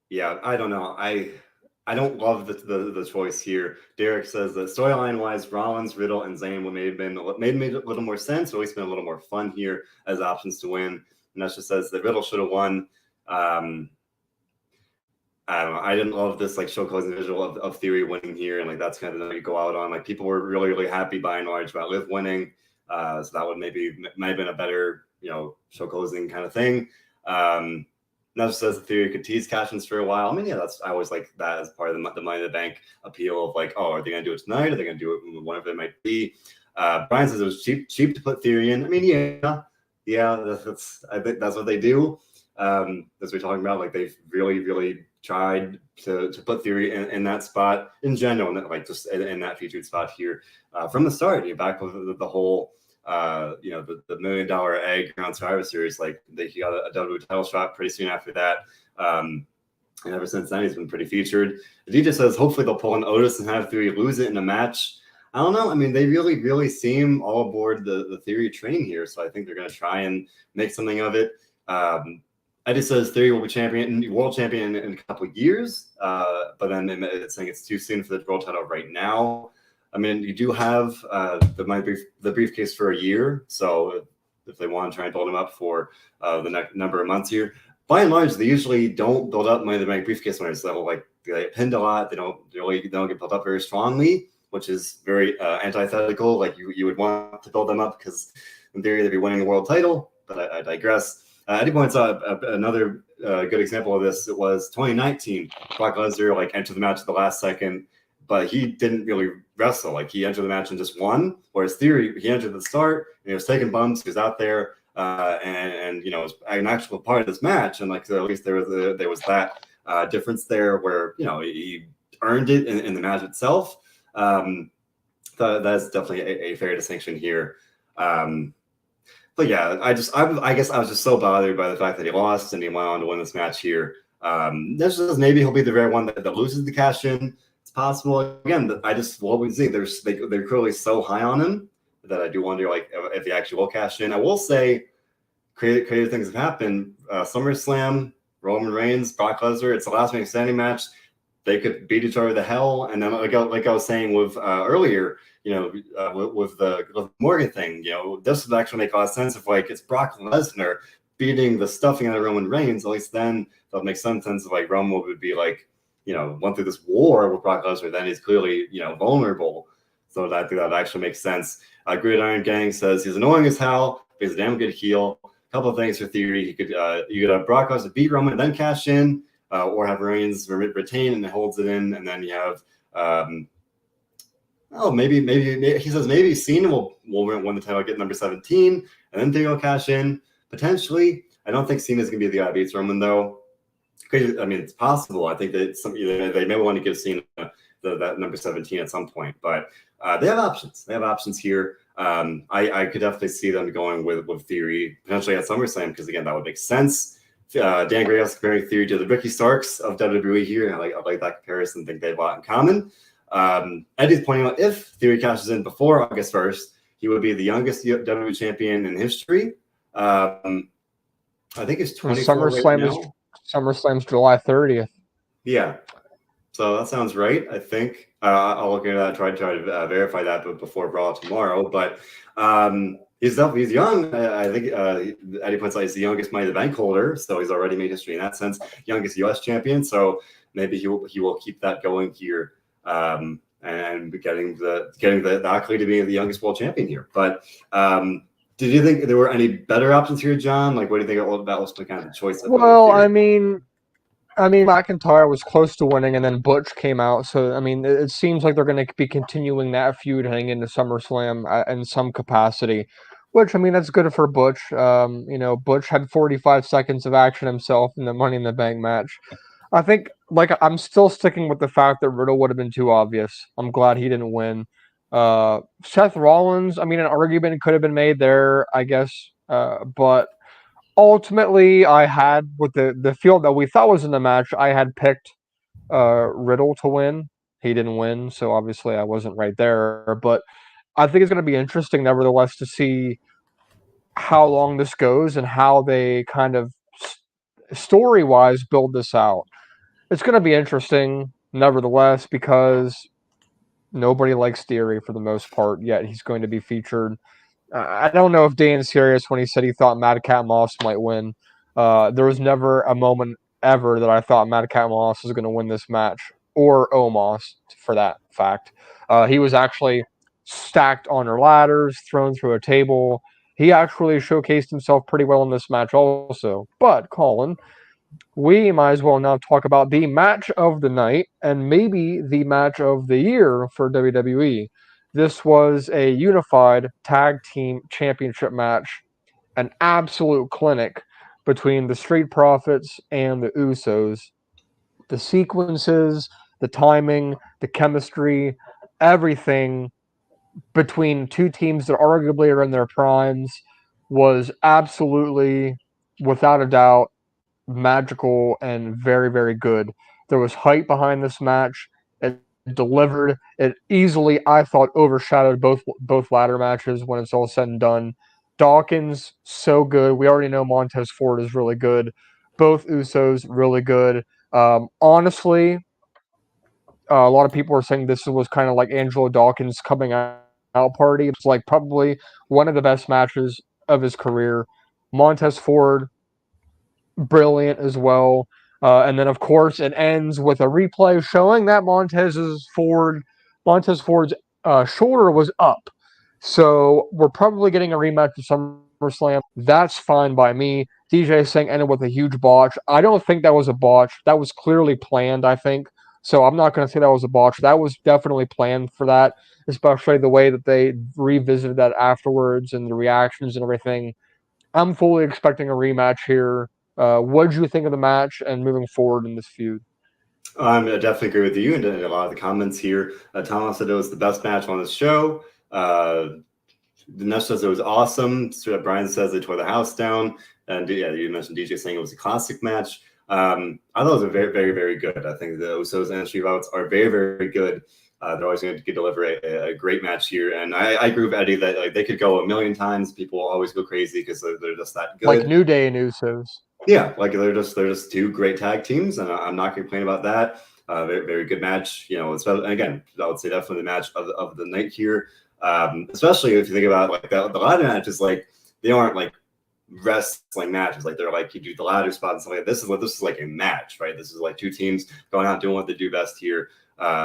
yeah, I don't know. I don't love the choice here. Derek says that storyline wise, Rollins, Riddle, and Zayn would made a little more sense, or at least been a little more fun here as options to win. And that just says that Riddle should have won. I don't know. I didn't love this like show closing visual of Theory winning here, and like that's kind of the note you go out on. Like people were really, really happy by and large about Liv winning. So that might have been a better, show closing kind of thing. That just says the Theory could tease cash-ins for a while. I mean, yeah, I always like that as part of the Money in the Bank appeal of like, oh, are they going to do it tonight? Are they going to do it whenever it might be? Brian says it was cheap to put Theory in. I mean, yeah, I think that's what they do. As we're talking about, like they've really, really tried to put Theory in that spot in general, and like just in that featured spot here from the start. Back with the whole. The $1 million egg around Survivor Series, like he got a WWE title shot pretty soon after that. And ever since then, he's been pretty featured. The DJ says hopefully they'll pull an Otis and have Theory lose it in a match. I don't know. I mean, they really, really seem all aboard the Theory train here. So I think they're going to try and make something of it. Eddie says Theory will be world champion in a couple of years. But then it's saying it's too soon for the world title right now. I mean, you do have the briefcase for a year, so if they want to try and build them up for the next number of months here, by and large, they usually don't build up Money in the Bank briefcase winners level. Like they get pinned a lot, they don't get built up very strongly. which is very antithetical. Like you would want to build them up because in theory they'd be winning the world title. But I digress. Eddie points out another good example of this. It was 2019. Brock Lesnar like entered the match at the last second, but he didn't really wrestle. Like he entered the match and just won. Whereas Theory, he entered at the start and he was taking bumps. He was out there and you know was an actual part of this match. And like so at least there was that difference there where you know he earned it in the match itself. That's definitely a fair distinction here. But yeah, I guess I was just so bothered by the fact that he lost and he went on to win this match here. This just maybe he'll be the very one that loses the cash in. It's possible. Again, I just what we see. They're clearly so high on him that I do wonder like if he actually will cash in. I will say, creative things have happened. SummerSlam, Roman Reigns, Brock Lesnar. It's the last man standing match. They could beat each other to hell, and then like I was saying with earlier, you know, with the Morgan thing, you know, this would actually make a lot of sense if like it's Brock Lesnar beating the stuffing out of Roman Reigns. At least then that would make some sense of like Roman would be like, you know, went through this war with Brock Lesnar, then he's clearly, you know, vulnerable. So I think that actually makes sense. Gridiron Gang says he's annoying as hell, but he's a damn good heel. A couple of things for Theory. You could have Brock Lesnar beat Roman and then cash in, or have Reigns retain and holds it in, and then you have maybe he says maybe Cena will win the title, get number 17, and then Theory will cash in potentially. I don't think Cena's gonna be the guy that beats Roman though. I mean, it's possible. I think that they may want to give Cena that number 17 at some point, but they have options. They have options here. I could definitely see them going with Theory potentially at SummerSlam because again that would make sense. Dan Gray has comparing Theory to the Ricky Starks of WWE here. I like that comparison. I think they have a lot in common. Eddie's pointing out if Theory cashes in before August 1st, he would be the youngest WWE champion in history. I think it's 24 right now. SummerSlam's July 30th. Yeah. So that sounds right. I think I'll look into that. Try to verify that, but before Raw tomorrow. But he's young. I think Eddie points out he's the youngest Money in the Bank holder, so he's already made history in that sense. Youngest U.S. champion, so maybe he will keep that going here and getting the accolade to being the youngest world champion here. But did you think there were any better options here, John? Like, what do you think that was kind of the choice? Well, I mean, McIntyre was close to winning, and then Butch came out. So, I mean, it seems like they're going to be continuing that feud heading into SummerSlam in some capacity. Which, I mean, that's good for Butch. You know, Butch had 45 seconds of action himself in the Money in the Bank match. I think, like, I'm still sticking with the fact that Riddle would have been too obvious. I'm glad he didn't win. Seth Rollins, I mean, an argument could have been made there, I guess. But ultimately, I had with the field that we thought was in the match, I had picked Riddle to win. He didn't win, so obviously I wasn't right there. But I think it's going to be interesting, nevertheless, to see how long this goes and how they kind of story-wise build this out. It's going to be interesting, nevertheless, because nobody likes Theory for the most part, yet he's going to be featured. I don't know if Dan's serious when he said he thought Madcap Moss might win. There was never a moment ever that I thought Madcap Moss was going to win this match, or Omos, for that fact. He was actually stacked on her ladders, thrown through a table. He actually showcased himself pretty well in this match also. But, Colin, we might as well now talk about the match of the night and maybe the match of the year for WWE. This was a unified tag team championship match, an absolute clinic between the Street Profits and the Usos. The sequences, the timing, the chemistry, everything between two teams that arguably are in their primes was absolutely, without a doubt, magical and very, very good. There was hype behind this match. It delivered. It easily, I thought, overshadowed both ladder matches when it's all said and done. Dawkins, so good. We already know Montez Ford is really good. Both Usos, really good. Honestly, a lot of people are saying this was kind of like Angelo Dawkins' coming out party. It's like probably one of the best matches of his career. Montez Ford, brilliant as well. And then, of course, it ends with a replay showing that Montez's Ford Montez Ford's shoulder was up. So we're probably getting a rematch at SummerSlam. That's fine by me. DJ Singh ended with a huge botch. I don't think that was a botch. That was clearly planned, I think. So I'm not going to say that was a botch. That was definitely planned for that, especially the way that they revisited that afterwards and the reactions and everything. I'm fully expecting a rematch here. What did you think of the match and moving forward in this feud? I definitely agree with you and a lot of the comments here. Thomas said it was the best match on the show. Dinesh says it was awesome. Brian says they tore the house down. And yeah, you mentioned DJ saying it was a classic match. I thought it was a very, very, very good. I think the Usos and Street Profits are very, very good. They're always going to deliver a great match here. And I agree with Eddie that like they could go a million times. People will always go crazy because they're just that good. Like New Day and Usos. Yeah, like they're just two great tag teams, and I'm not complaining about that. Very, very good match. You know, and again, I would say definitely the match of the night here. Especially if you think about like the ladder matches, like they aren't like wrestling matches, like they're like you do the ladder spot and stuff like that. This is like a match, right? This is like two teams going out doing what they do best here.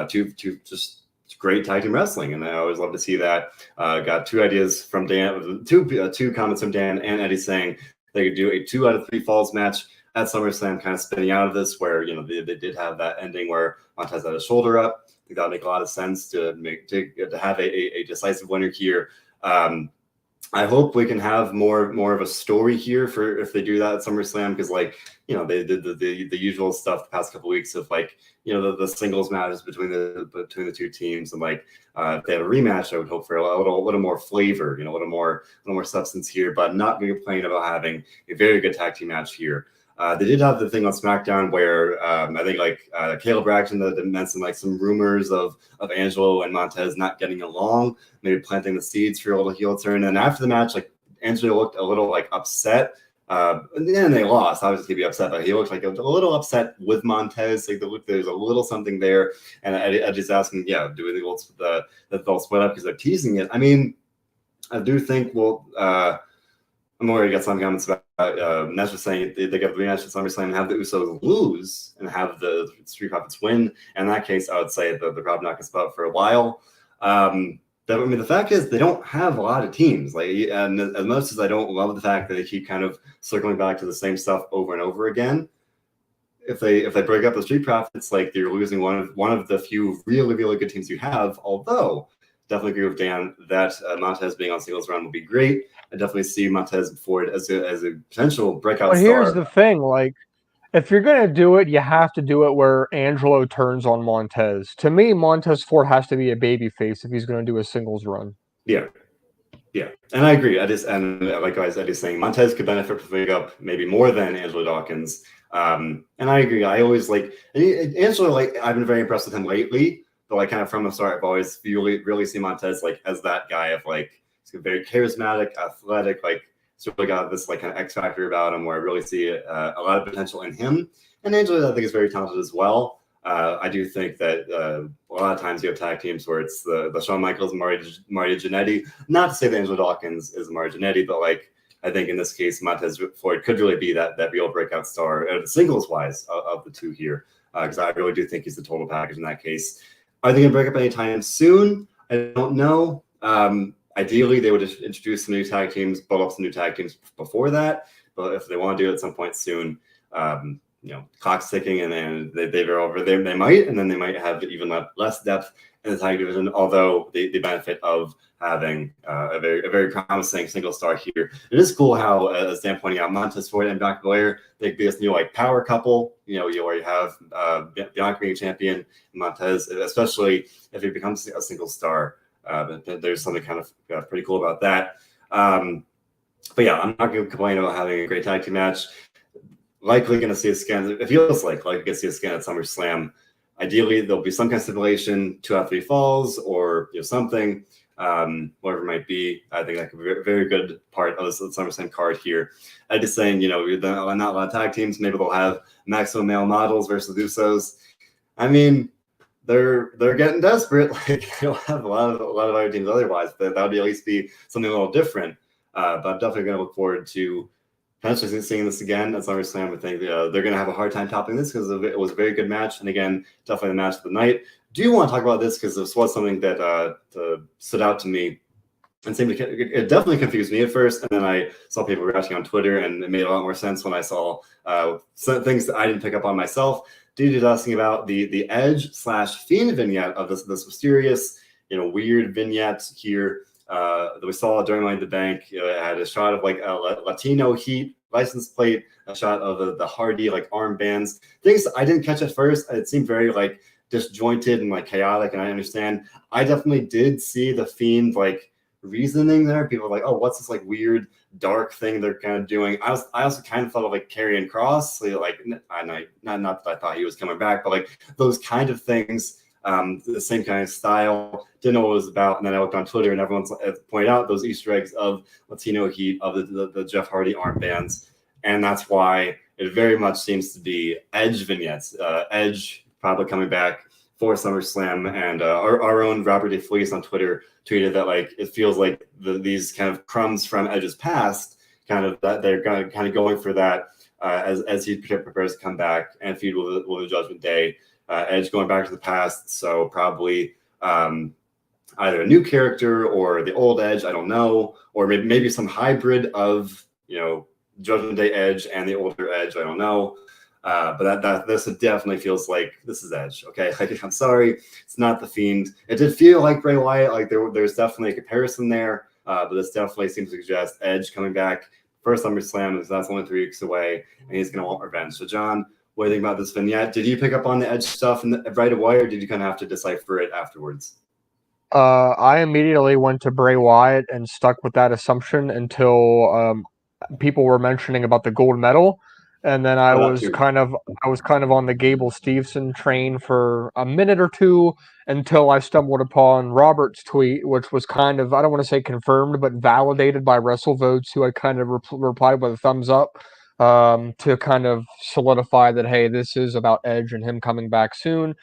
Two just great tag team wrestling, and I always love to see that. Got two ideas from Dan, two comments from Dan and Eddie saying they could do a 2 out of 3 falls match at SummerSlam, kind of spinning out of this, where you know they did have that ending where Montez had his shoulder up. I think that would make a lot of sense to have a decisive winner here. I hope we can have more of a story here for if they do that at SummerSlam, because like you know they did the usual stuff the past couple of weeks of like you know the singles matches between the two teams, and like if they have a rematch, I would hope for a little more flavor, you know, a little more substance here, but not going to complain about having a very good tag team match here. They did have the thing on SmackDown where I think like Caleb Braxton that mentioned like some rumors of Angelo and Montez not getting along, maybe planting the seeds for a little heel turn. And after the match, like Angelo looked a little like upset. And then they lost. Obviously, he'd be upset, but he looked like a little upset with Montez. Like there's a little something there. And I just asking, yeah, do we think they'll split up because they're teasing it? I mean, I do think I'm already got some comments about Nash was saying they get the rematch at SummerSlam and have the Usos lose and have the Street Profits win. In that case, I would say they're probably not going to split up for a while. I mean, the fact is they don't have a lot of teams. Like, and as much as I don't love the fact that they keep kind of circling back to the same stuff over and over again, if they break up the Street Profits, like they're losing one of the few really really good teams you have. Although, definitely agree with Dan that Montez being on singles run will be great. I definitely see Montez Ford as a potential breakout But star. here's the thing, like if you're gonna do it, you have to do it where Angelo turns on Montez. To me, Montez Ford has to be a babyface if he's gonna do a singles run. Yeah. Yeah, and I agree. Like I said, saying Montez could benefit from picking up maybe more than Angelo Dawkins. And I agree. I always like Angelo. Like I've been very impressed with him lately, but like kind of from the start, I've always really seen Montez like as that guy of like he's very charismatic, athletic, like he's really got this like kind of X factor about him where I really see a lot of potential in him. And Angelo, I think, is very talented as well. I do think that a lot of times you have tag teams where it's the Shawn Michaels and Marty Jannetty. Not to say that Angelo Dawkins is Marty Jannetty, but like I think in this case, Montez Ford could really be that real breakout star, singles wise of the two here, because I really do think he's the total package in that case. Are they going to break up anytime soon? I don't know. Ideally, they would introduce some new tag teams, build up some new tag teams before that. But if they want to do it at some point soon, you know, clock's ticking, and then they're over there. They might, and then they might have even less depth in the tag division. Although they benefit of having a very promising single star here. It is cool how, as Dan pointing out, Montez Ford and Bianca Belair, they could be this new like power couple. You know, where you have Bianca being a champion, and Montez, especially if he becomes a single star. There's something kind of pretty cool about that. But yeah, I'm not going to complain about having a great tag team match. Likely going to see a scan. It feels like going to see a scan at SummerSlam. Ideally, there'll be some kind of stipulation, 2 out of 3 falls, or you know something, whatever it might be. I think that could be a very good part of the SummerSlam card here. I'm just saying, you know, not a lot of tag teams. Maybe they'll have maximum male models versus Usos. I mean, they're getting desperate. Like they'll have a lot of other teams otherwise, but that would at least be something a little different. But I'm definitely going to look forward to potentially seeing this again at SummerSlam. I think they're going to have a hard time topping this because it was a very good match. And again, definitely the match of the night. do want to talk about this because this was something that stood out to me. And it definitely confused me at first, and then I saw people reacting on Twitter, and it made a lot more sense when I saw some things that I didn't pick up on myself. Dude is asking about the Edge / Fiend vignette of this mysterious, weird vignette here that we saw during Money in the Bank. It had a shot of like a Latino Heat license plate, a shot of the Hardy like armbands, things I didn't catch at first. It seemed very like disjointed and like chaotic, and I understand. I definitely did see the Fiend like reasoning there. People are like, oh, what's this like weird dark thing they're kind of doing? I also kind of thought of like Karrion Kross, like not that I thought he was coming back, but like those kind of things, the same kind of style. Didn't know what it was about, and then I looked on Twitter and everyone's pointed out those Easter eggs of Latino Heat, of the Jeff Hardy armbands, and that's why it very much seems to be Edge vignettes. Edge probably coming back for SummerSlam, and our own Robert DeFleece on Twitter tweeted that like it feels like these kind of crumbs from Edge's past, kind of that they're kind of going for that as he prepares to come back and feud with the Judgment Day. Edge going back to the past, so probably either a new character or the old Edge, I don't know, or maybe some hybrid of Judgment Day Edge and the older Edge, I don't know. But this definitely feels like this is Edge. Okay, like, I'm sorry, it's not the Fiend. It did feel like Bray Wyatt. Like there's definitely a comparison there, but this definitely seems to suggest Edge coming back for SummerSlam, because that's only 3 weeks away, and he's going to want revenge. So, John, what do you think about this vignette? Did you pick up on the Edge stuff right away, or did you kind of have to decipher it afterwards? I immediately went to Bray Wyatt and stuck with that assumption until people were mentioning about the gold medal. And then I was kind of on the Gable Steveson train for a minute or two until I stumbled upon Robert's tweet, which was kind of, I don't want to say confirmed, but validated by WrestleVotes, who had kind of replied with a thumbs up to kind of solidify that, hey, this is about Edge and him coming back soon.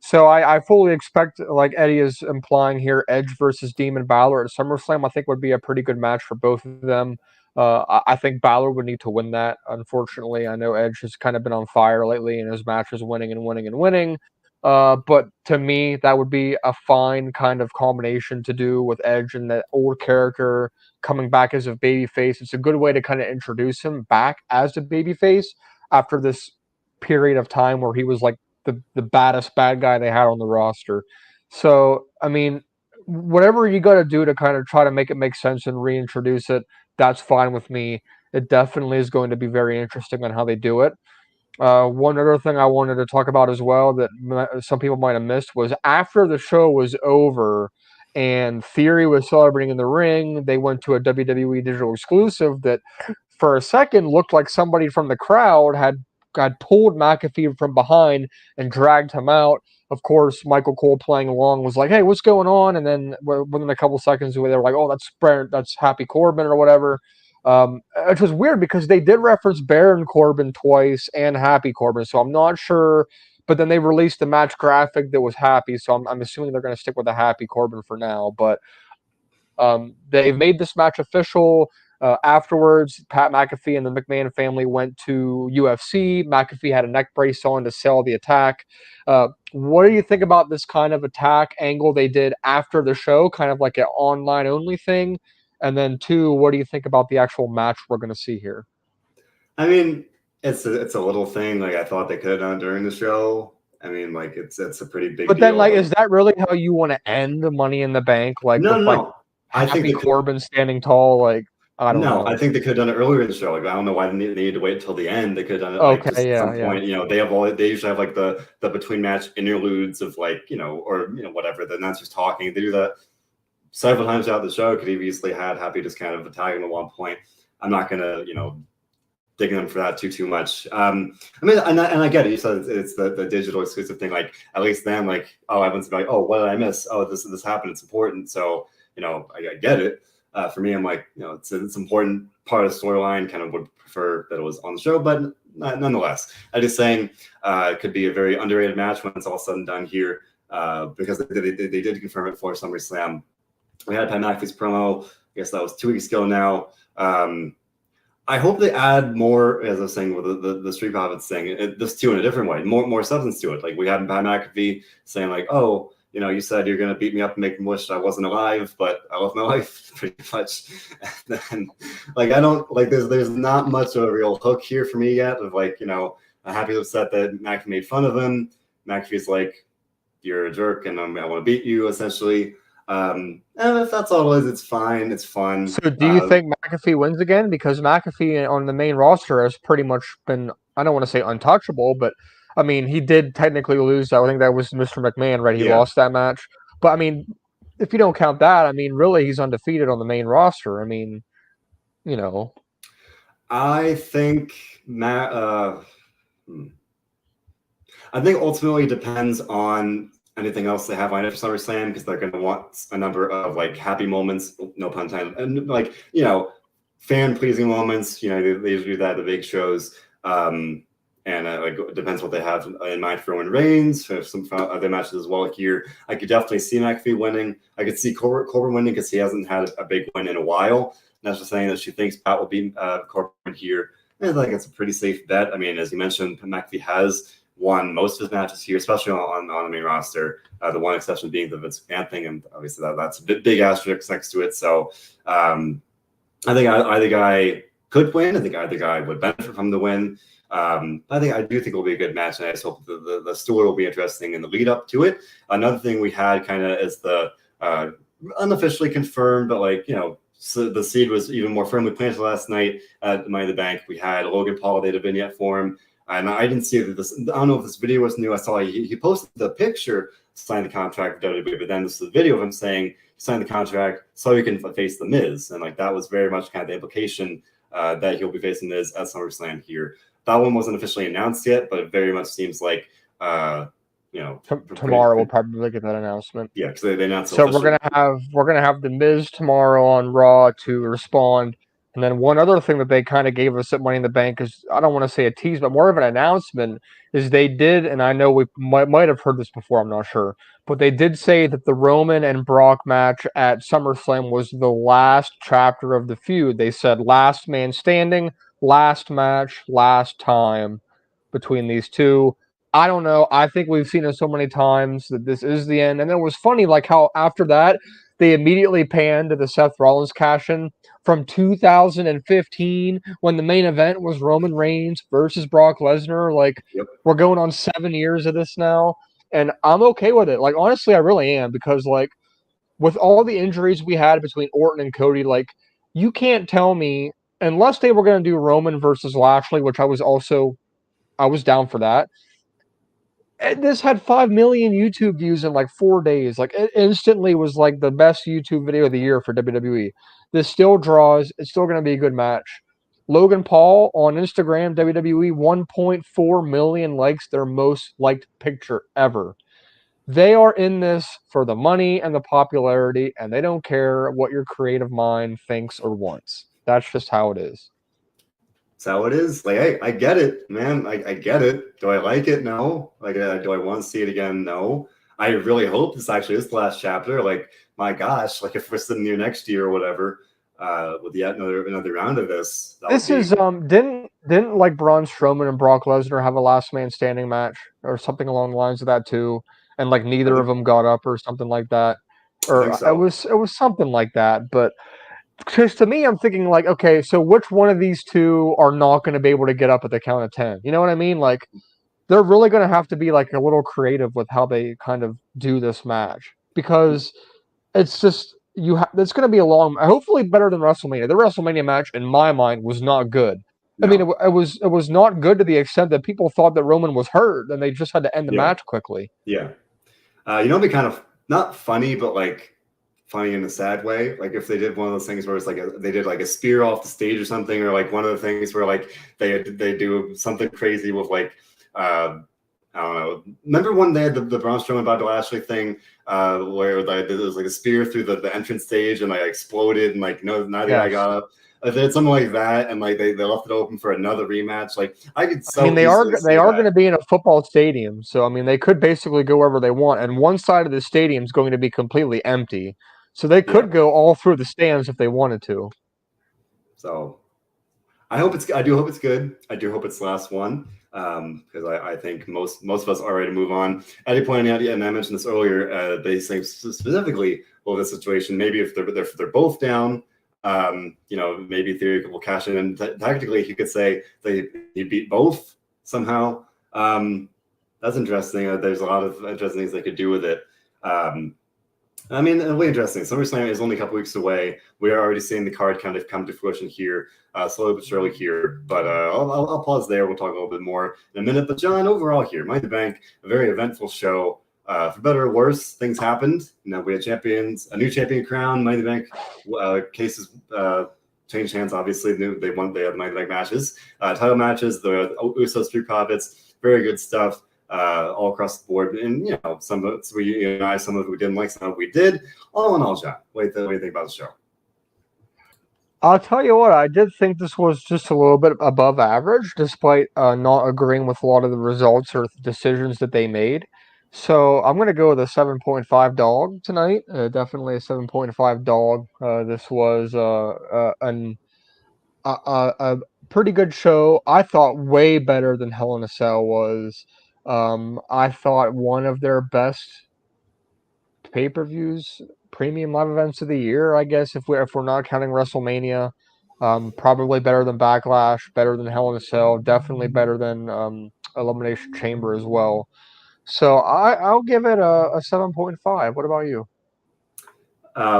So I fully expect, like Eddie is implying here, Edge versus Demon Balor at SummerSlam, I think would be a pretty good match for both of them. I think Balor would need to win that. Unfortunately, I know Edge has kind of been on fire lately in his matches, winning and winning and winning. But to me, that would be a fine kind of combination to do with Edge and that old character coming back as a babyface. It's a good way to kind of introduce him back as a babyface after this period of time where he was like the baddest bad guy they had on the roster. So, I mean, whatever you got to do to kind of try to make it make sense and reintroduce it, that's fine with me. It definitely is going to be very interesting on how they do it. One other thing I wanted to talk about as well that some people might have missed was after the show was over and Theory was celebrating in the ring, they went to a WWE digital exclusive that for a second looked like somebody from the crowd had pulled McAfee from behind and dragged him out. Of course, Michael Cole playing along was like, "Hey, what's going on?" And then within a couple seconds, they were like, "Oh, that's Happy Corbin or whatever." Which was weird because they did reference Baron Corbin twice and Happy Corbin, so I'm not sure. But then they released the match graphic that was Happy, so I'm assuming they're going to stick with the Happy Corbin for now. But they've made this match official. Afterwards, Pat McAfee and the McMahon family went to UFC. McAfee had a neck brace on to sell the attack. What do you think about this kind of attack angle they did after the show, kind of like an online only thing? And then 2, what do you think about the actual match we're going to see here? I mean, it's a little thing. Like I thought they could have done during the show. I mean, like it's a pretty big But then, deal. like, is that really how you want to end the Money in the Bank? Like with like No. I think Happy Corbin standing tall? Like, I don't know. I think they could have done it earlier in the show. Like I don't know why they needed to wait until the end. They could have done it like just at some point. They usually have like the between match interludes of like or whatever. The announcers talking. They do that several times throughout the show. Could have easily had Happy just kind of attacking at one point. I'm not gonna digging them for that too much. I mean, and I get it. You said it's the digital exclusive thing. Like at least then, like everyone's like, oh, what did I miss? Oh, this happened. It's important. So I get it. For me, I'm like, it's an important part of the storyline. Kind of would prefer that it was on the show, but nonetheless, I'm just saying it could be a very underrated match when it's all said and done here, because they did confirm it for SummerSlam. We had Pat McAfee's promo. I guess that was 2 weeks ago now. I hope they add more, as I was saying with the Street Profits thing, this too in a different way, more substance to it. Like we had Pat McAfee saying like, oh, you said you're going to beat me up and make me wish I wasn't alive, but I love my life pretty much. And then, like, I don't like there's not much of a real hook here for me yet of like, I'm happy upset that McAfee made fun of him. McAfee's like, you're a jerk and I want to beat you essentially. And if that's all it is, it's fine. It's fun. So do you think McAfee wins again? Because McAfee on the main roster has pretty much been, I don't want to say untouchable, but I mean, he did technically lose. I think that was Mr. McMahon, right? He Yeah. lost that match. But I mean, if you don't count that, I mean, really, he's undefeated on the main roster. I mean, you know. I think I think ultimately it depends on anything else they have lined up for SummerSlam because they're going to want a number of like happy moments, no pun intended, and like fan pleasing moments. They usually do that at the big shows, and like it depends what they have in mind for Roman Reigns. For some other matches as well here, I could definitely see McAfee winning. I could see Corbin winning because he hasn't had a big win in a while. And that's just saying that she thinks Pat will beat Corbin here. And I think it's a pretty safe bet. I mean, as you mentioned, McAfee has won most of his matches here, especially on the main roster. The one exception being the Vince McMahon thing, and obviously that's a big asterisk next to it. So I think either guy could win. I think either guy would benefit from the win. I do think it'll be a good match, and I just hope the story will be interesting in the lead up to it. Another thing we had kind of is the unofficially confirmed, but like so the seed was even more firmly planted last night at Money in the Bank. We had Logan Paul did a vignette for him. And I didn't see this. I don't know if this video was new. I saw he posted the picture, signed the contract with WWE, but then this is a video of him saying he signed the contract so he can face The Miz. And like that was very much kind of the implication that he'll be facing Miz at SummerSlam here. That one wasn't officially announced yet, but it very much seems like tomorrow we'll probably get that announcement. Yeah, because they announced. So we're gonna have The Miz tomorrow on Raw to respond. And then one other thing that they kind of gave us at Money in the Bank is, I don't want to say a tease, but more of an announcement, is they did, and I know we might have heard this before, I'm not sure, but they did say that the Roman and Brock match at SummerSlam was the last chapter of the feud. They said last man standing, last match, last time between these two. I don't know. I think we've seen it so many times that this is the end. And then it was funny, like how after that, they immediately panned to the Seth Rollins cash-in from 2015 when the main event was Roman Reigns versus Brock Lesnar. Like, We're going on 7 years of this now, and I'm okay with it. Like, honestly, I really am, because like with all the injuries we had between Orton and Cody, like you can't tell me, unless they were going to do Roman versus Lashley, which I was down for that. This had 5 million YouTube views in like 4 days. Like it instantly was like the best YouTube video of the year for WWE. This still draws. It's still going to be a good match. Logan Paul on Instagram, WWE, 1.4 million likes, their most liked picture ever. They are in this for the money and the popularity, and they don't care what your creative mind thinks or wants. That's just how it is. That's how it is. Like, hey, I get it, man. I get it. Do I like it? No. Like, do I want to see it again? No. I really hope this actually is the last chapter. Like, my gosh, like if we're sitting here next year or whatever, with yet another round of this. This is didn't like Braun Strowman and Brock Lesnar have a last man standing match or something along the lines of that too, and like neither of them got up or something like that, or so. it was something like that. But because to me, I'm thinking like, okay, so which one of these two are not going to be able to get up at the count of 10? You know what I mean? Like they're really going to have to be like a little creative with how they kind of do this match, because it's just it's going to be a long, hopefully better than WrestleMania. The WrestleMania match, in my mind, was not good. No. I mean, it was not good to the extent that people thought that Roman was hurt and they just had to end the match quickly. Yeah, it'd be kind of not funny, but like funny in a sad way. Like if they did one of those things where it's like they did like a spear off the stage or something, or like one of the things where like they do something crazy with like. I don't know. Remember when they had the Braun Strowman Bobby Lashley thing, where like there was like a spear through the entrance stage and like exploded and like neither guy got up. If they had something like that and like they left it open for another rematch, like I could. I mean, they are going to be in a football stadium, so I mean they could basically go wherever they want, and one side of the stadium is going to be completely empty, so they could go all through the stands if they wanted to. So I do hope it's good. I do hope it's the last one. Because I think most of us are ready to move on. Eddie pointing out, and I mentioned this earlier, they think specifically, well, this situation, maybe if they're both down, maybe Theory will cash in, and tactically he could say he beat both somehow. That's interesting. There's a lot of interesting things they could do with it. It'll be interesting. SummerSlam is only a couple weeks away. We are already seeing the card kind of come to fruition here, slowly but surely here. But I'll pause there. We'll talk a little bit more in a minute. But John, overall here, Money in the Bank, a very eventful show. For better or worse, things happened. We had champions, a new champion crown. Money in the Bank cases changed hands. Obviously, they had Money in the Bank matches, title matches. The Usos, Street Profits, very good stuff. All across the board, and some of it we didn't like, some of it we did. All in all, John, what do you think about the show? I'll tell you what, I did think this was just a little bit above average, despite not agreeing with a lot of the results or decisions that they made. So I'm going to go with a 7.5 dog tonight. Definitely a 7.5 dog. This was a pretty good show. I thought way better than Hell in a Cell was. I thought one of their best pay-per-views, premium live events of the year, I guess, if we're not counting WrestleMania. Probably better than Backlash, better than Hell in a Cell, definitely better than Elimination Chamber as well. So I'll give it a 7.5. What about you?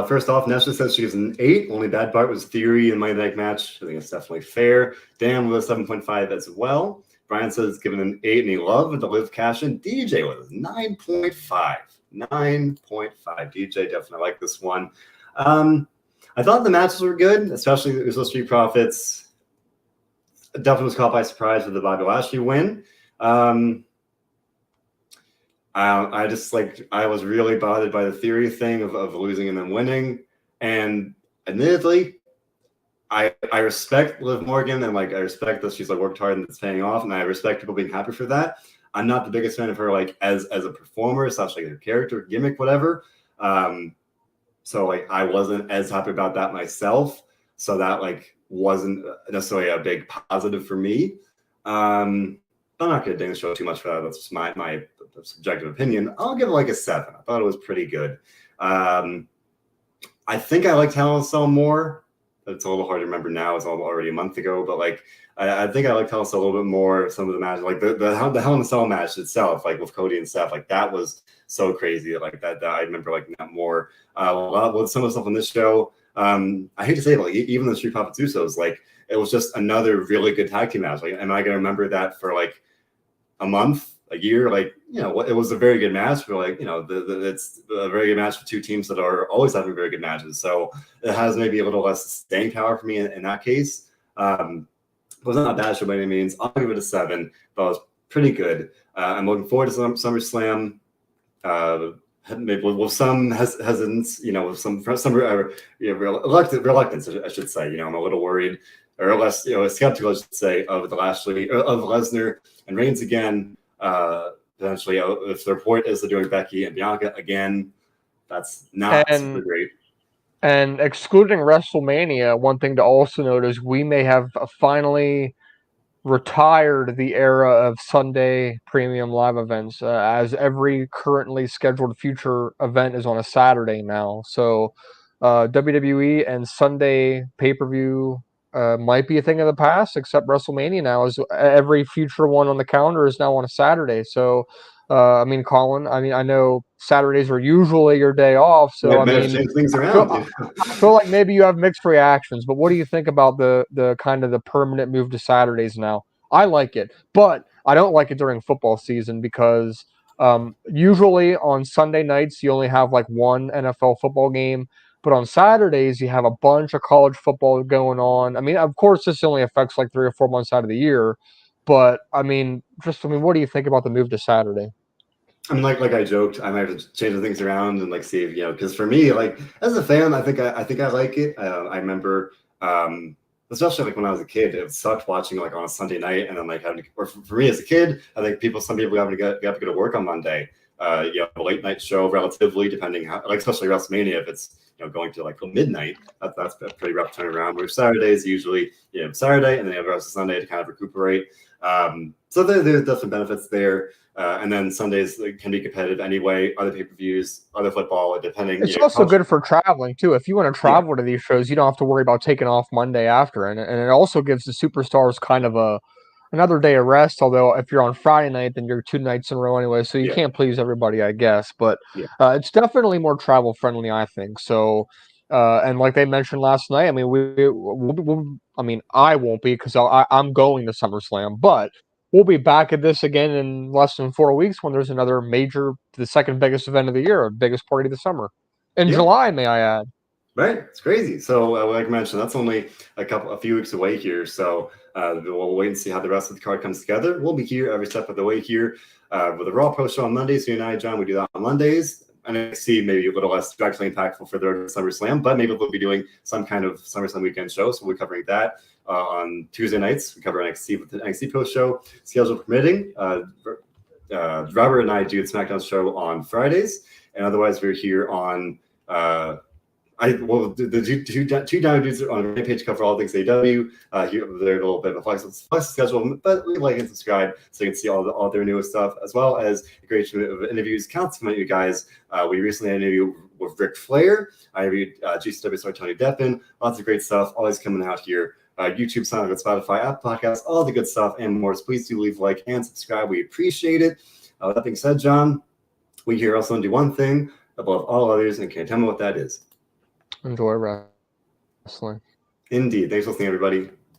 First off, Nesha says she gives an 8. Only bad part was Theory in Money in the Bank match. I think it's definitely fair. Dan with a 7.5 as well. Brian says given an 8 and he loved the Liv cash in. DJ with a 9.5. 9.5. DJ definitely like this one. I thought the matches were good, especially the Usos Street Profits. Definitely was caught by surprise with the Bobby Lashley win. I was really bothered by the Theory thing of losing and then winning. And admittedly, I respect Liv Morgan, and I respect that she's worked hard and it's paying off, and I respect people being happy for that. I'm not the biggest fan of her as a performer, / her character, gimmick, whatever. So I wasn't as happy about that myself. So that wasn't necessarily a big positive for me. I'm not going to ding the show too much for that. That's just my subjective opinion. I'll give it a 7. I thought it was pretty good. I think I liked Hell in a Cell more. It's a little hard to remember now. It's already a month ago, but I think I liked Hell in a Cell a little bit more. Some of the matches, the Hell in a Cell match itself, with Cody and Seth, that was so crazy. That I remember liking that more. With some of the stuff on this show, I hate to say it, even the Street Profits Usos, it was just another really good tag team match. Am I going to remember that for a month, a year? It was a very good match. But it's a very good match for two teams that are always having very good matches. So it has maybe a little less staying power for me in that case. It was not a bad show by any means. I'll give it a 7, but it was pretty good. I'm looking forward to SummerSlam. Maybe with some hesitance, with some reluctance, I should say. I'm a little worried, or less, skeptical, I should say, of the Lashley, of Lesnar and Reigns again. Potentially, if the report is they're doing Becky and Bianca again, that's not super great. And excluding WrestleMania, one thing to also note is we may have finally retired the era of Sunday premium live events, as every currently scheduled future event is on a Saturday now. So WWE and Sunday pay-per-view might be a thing of the past, except WrestleMania now is every future one on the calendar is now on a Saturday. So Colin, I know Saturdays are usually your day off, so change things around. I feel like maybe you have mixed reactions. But what do you think about the kind of the permanent move to Saturdays now? I like it, but I don't like it during football season because usually on Sunday nights you only have one NFL football game, but on Saturdays you have a bunch of college football going on. Of course, this only affects 3 or 4 months out of the year, but what do you think about the move to Saturday? Like I joked, I might have to change the things around and see if because for me, as a fan, I think I like it. I remember, especially when I was a kid, it sucked watching on a Sunday night and then having to, or for me as a kid, I think some people have to go to work on Monday. A late night show, relatively, depending how, especially WrestleMania, if it's going to like midnight. That's a pretty rough turnaround. Where Saturday is usually Saturday, and then you have the rest of Sunday to kind of recuperate. So there's definitely benefits there. And then Sundays can be competitive anyway. Other pay-per-views, other football, depending. It's also good for traveling too. If you want to travel to these shows, you don't have to worry about taking off Monday after, and it also gives the superstars kind of another day of rest. Although if you're on Friday night, then you're 2 nights in a row anyway, so you can't please everybody, I guess. But it's definitely more travel friendly, I think. So, and like they mentioned last night, I mean, I mean, I won't be because I'm going to SummerSlam, but we'll be back at this again in less than 4 weeks when there's another major, the second biggest event of the year, biggest party of the summer. In July, may I add. Right, it's crazy. So, like I mentioned, that's only a few weeks away here. So, we'll wait and see how the rest of the card comes together. We'll be here every step of the way here with a Raw post show on Mondays. So, you and I, John, we do that on Mondays. And I see maybe a little less directly impactful for the SummerSlam, but maybe we'll be doing some kind of SummerSlam weekend show. So, we'll be covering that on Tuesday nights. We cover NXT with the NXT post show, schedule permitting. Robert and I do the SmackDown show on Fridays, and otherwise we're here on. The two down dudes on the page cover all things AEW. Here they're a little bit of a flexible schedule, but we like and subscribe so you can see all their newest stuff, as well as a great of interviews. Counts from you guys. We recently had an interview with Ric Flair. I interviewed GCW star Tony Deppen. Lots of great stuff always coming out here. YouTube, SoundCloud, Spotify, Apple Podcasts, all the good stuff and more. So please do leave a like and subscribe. We appreciate it. That being said, John, we here also do one thing above all others, and can you tell me what that is? Enjoy wrestling. Indeed. Thanks for listening, everybody.